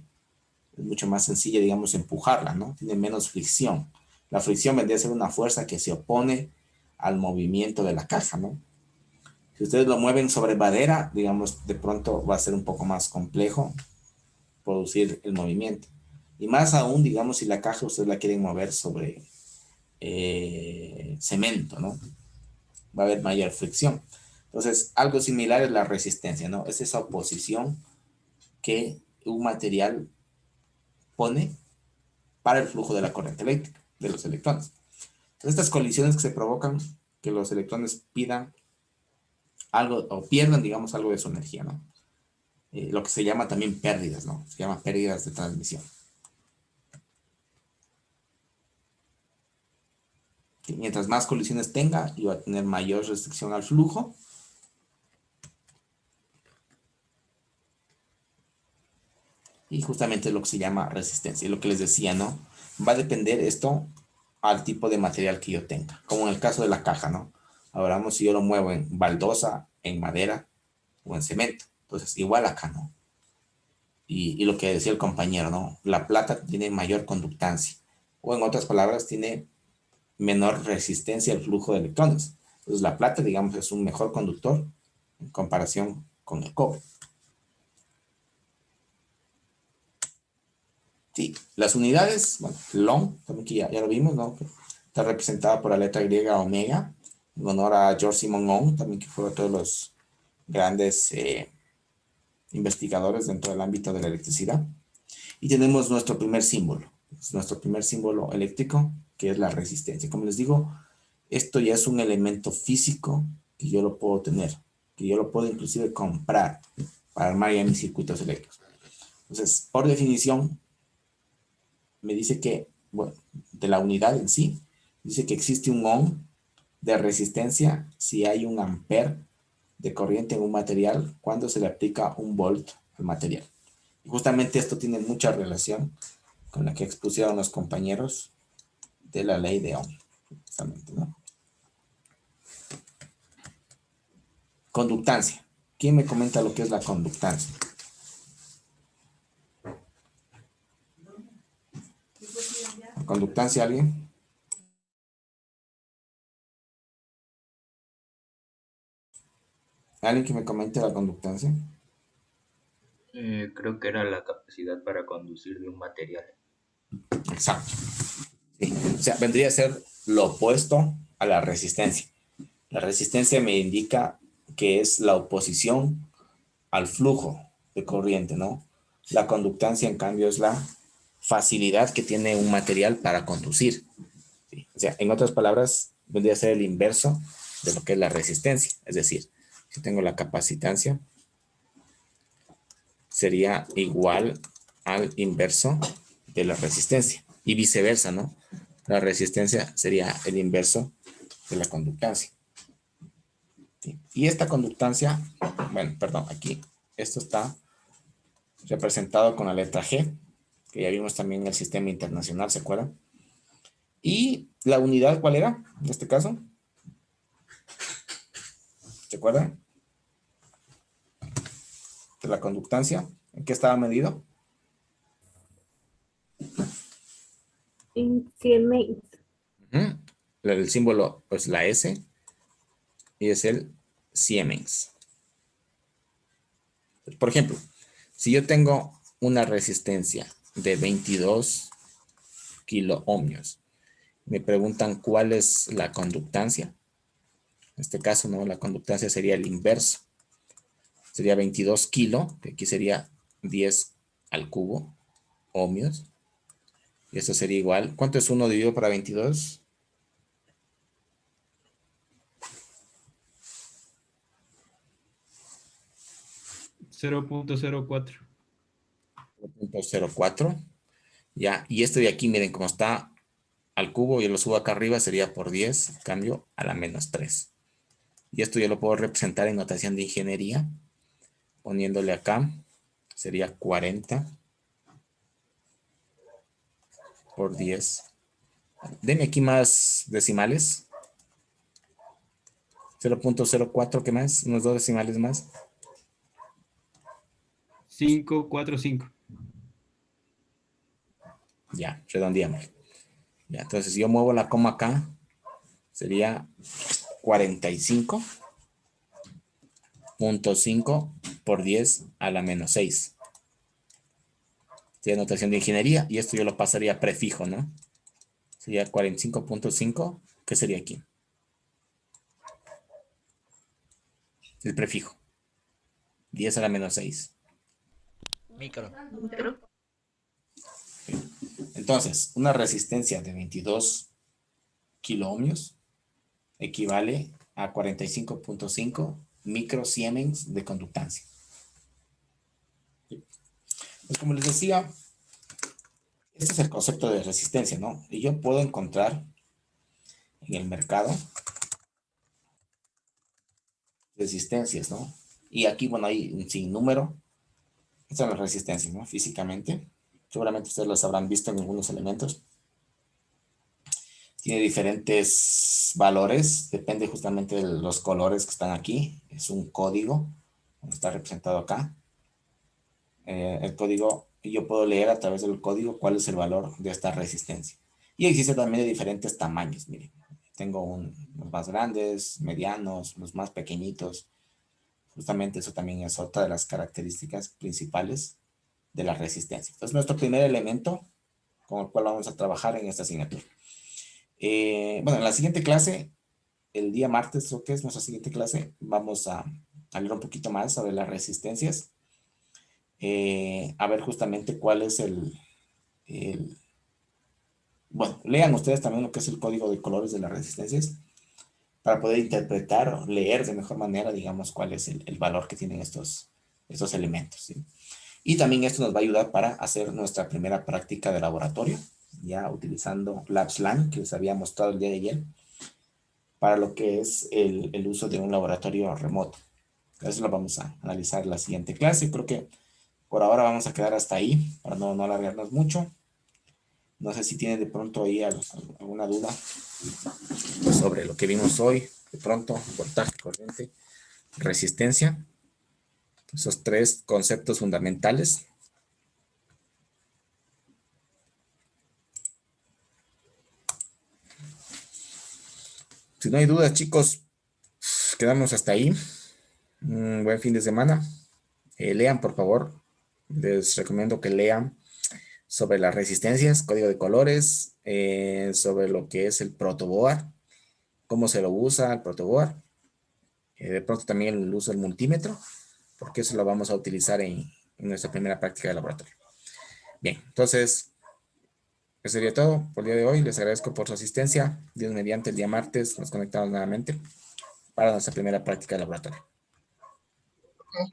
es mucho más sencillo, digamos, empujarla, ¿no? Tiene menos fricción. La fricción vendría a ser una fuerza que se opone al movimiento de la caja, ¿no? Si ustedes lo mueven sobre madera, digamos, de pronto va a ser un poco más complejo producir el movimiento. Y más aún, digamos, si la caja ustedes la quieren mover sobre cemento, ¿no? Va a haber mayor fricción. Entonces, algo similar es la resistencia, ¿no? Es esa oposición que un material pone para el flujo de la corriente eléctrica, de los electrones. Entonces, estas colisiones que se provocan, que los electrones pidan algo, o pierdan, digamos, algo de su energía, ¿no? Lo que se llama también pérdidas, ¿no? Se llama pérdidas de transmisión. Que mientras más colisiones tenga, y va a tener mayor restricción al flujo. Y justamente es lo que se llama resistencia. Y lo que les decía, ¿no? Va a depender esto al tipo de material que yo tenga. Como en el caso de la caja, ¿no? Ahora vamos si yo lo muevo en baldosa, en madera o en cemento. Entonces, igual acá, ¿no? Y lo que decía el compañero, ¿no? La plata tiene mayor conductancia. O en otras palabras, tiene menor resistencia al flujo de electrones. Entonces, la plata, digamos, es un mejor conductor en comparación con el cobre. Sí, las unidades, bueno, long, también que ya lo vimos, ¿no? Está representada por la letra griega omega, en honor a George Simon Ohm, también que fue otro de los grandes investigadores dentro del ámbito de la electricidad. Y tenemos nuestro primer símbolo eléctrico, que es la resistencia. Como les digo, esto ya es un elemento físico que yo lo puedo tener, que yo lo puedo inclusive comprar para armar ya mis circuitos eléctricos. Entonces, por definición, me dice que, bueno, de la unidad en sí, dice que existe un ohm de resistencia si hay un ampere de corriente en un material cuando se le aplica un volt al material. Justamente esto tiene mucha relación con la que expusieron los compañeros de la ley de Ohm. Justamente, ¿no? Conductancia. ¿Quién me comenta lo que es la conductancia? ¿Conductancia alguien? ¿Alguien que me comente la conductancia? Creo que era la capacidad para conducir de un material. Exacto. Sí. O sea, vendría a ser lo opuesto a la resistencia. La resistencia me indica que es la oposición al flujo de corriente, ¿no? La conductancia, en cambio, es la facilidad que tiene un material para conducir. ¿Sí? O sea, en otras palabras, vendría a ser el inverso de lo que es la resistencia. Es decir, si tengo la capacitancia, sería igual al inverso de la resistencia. Y viceversa, ¿no? La resistencia sería el inverso de la conductancia. ¿Sí? Y esta conductancia, bueno, perdón, aquí, esto está representado con la letra G, que ya vimos también en el sistema internacional, ¿se acuerdan? Y la unidad, ¿cuál era en este caso? ¿Se acuerdan? De la conductancia, ¿en qué estaba medido? En Siemens. El símbolo, pues la S, y es el Siemens. Por ejemplo, si yo tengo una resistencia de 22 kiloohmios, me preguntan cuál es la conductancia. En este caso, ¿no? La conductancia sería el inverso. Sería 22 kilo, que aquí sería 10 al cubo, ohmios. Y eso sería igual. ¿Cuánto es 1 dividido para 22? .04. 0.04. Ya, y esto de aquí, miren, como está al cubo, yo lo subo acá arriba, sería por 10, cambio a la menos 3. Y esto yo lo puedo representar en notación de ingeniería, poniéndole acá, sería 40 por 10. Denme aquí más decimales. 0.04, ¿qué más? Unos 2 decimales más. 545. Ya, redondeamos. Ya, entonces si yo muevo la coma acá, sería 45.5 por 10 a la menos 6. Sería notación de ingeniería y esto yo lo pasaría a prefijo, ¿no? Sería 45.5. ¿Qué sería aquí? El prefijo. 10 a la menos 6. Micro. Entonces, una resistencia de 22 kiloohmios equivale a 45.5 microsiemens de conductancia. Pues como les decía, este es el concepto de resistencia, ¿no? Y yo puedo encontrar en el mercado resistencias, ¿no? Y aquí, bueno, hay un sinnúmero. Estas son las resistencias, ¿no? Físicamente. Seguramente ustedes las habrán visto en algunos elementos. Tiene diferentes valores, depende justamente de los colores que están aquí. Es un código, está representado acá. El código, yo puedo leer a través del código cuál es el valor de esta resistencia. Y existe también de diferentes tamaños, miren. Tengo unos más grandes, medianos, unos más pequeñitos. Justamente eso también es otra de las características principales de la resistencia. Entonces, nuestro primer elemento con el cual vamos a trabajar en esta asignatura. Bueno, en la siguiente clase, el día martes, creo que es nuestra siguiente clase, vamos a leer un poquito más sobre las resistencias. A ver justamente cuál es bueno, lean ustedes también lo que es el código de colores de las resistencias para poder interpretar o leer de mejor manera, digamos, cuál es el valor que tienen estos elementos, ¿sí? Y también esto nos va a ayudar para hacer nuestra primera práctica de laboratorio, ya utilizando LabsLang, que les había mostrado el día de ayer, para lo que es el uso de un laboratorio remoto. Eso lo vamos a analizar en la siguiente clase. Creo que Por ahora vamos a quedar hasta ahí, para no alargarnos mucho. No sé si tienen de pronto ahí alguna duda sobre lo que vimos hoy. De pronto, voltaje, corriente, resistencia. Esos tres conceptos fundamentales. Si no hay dudas, chicos, quedamos hasta ahí. Un buen fin de semana. Lean, por favor. Les recomiendo que lean sobre las resistencias, código de colores, sobre lo que es el protoboard, cómo se lo usa el protoboard. De pronto también el uso del multímetro, porque eso lo vamos a utilizar en nuestra primera práctica de laboratorio. Bien, entonces, eso sería todo por el día de hoy. Les agradezco por su asistencia. Dios mediante, el día martes nos conectamos nuevamente para nuestra primera práctica de laboratorio.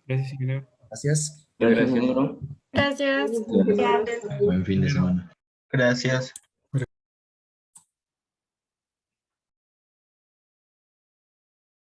Gracias, ingeniero. Gracias. Gracias, ingeniero. Gracias. Buen fin de semana. Gracias.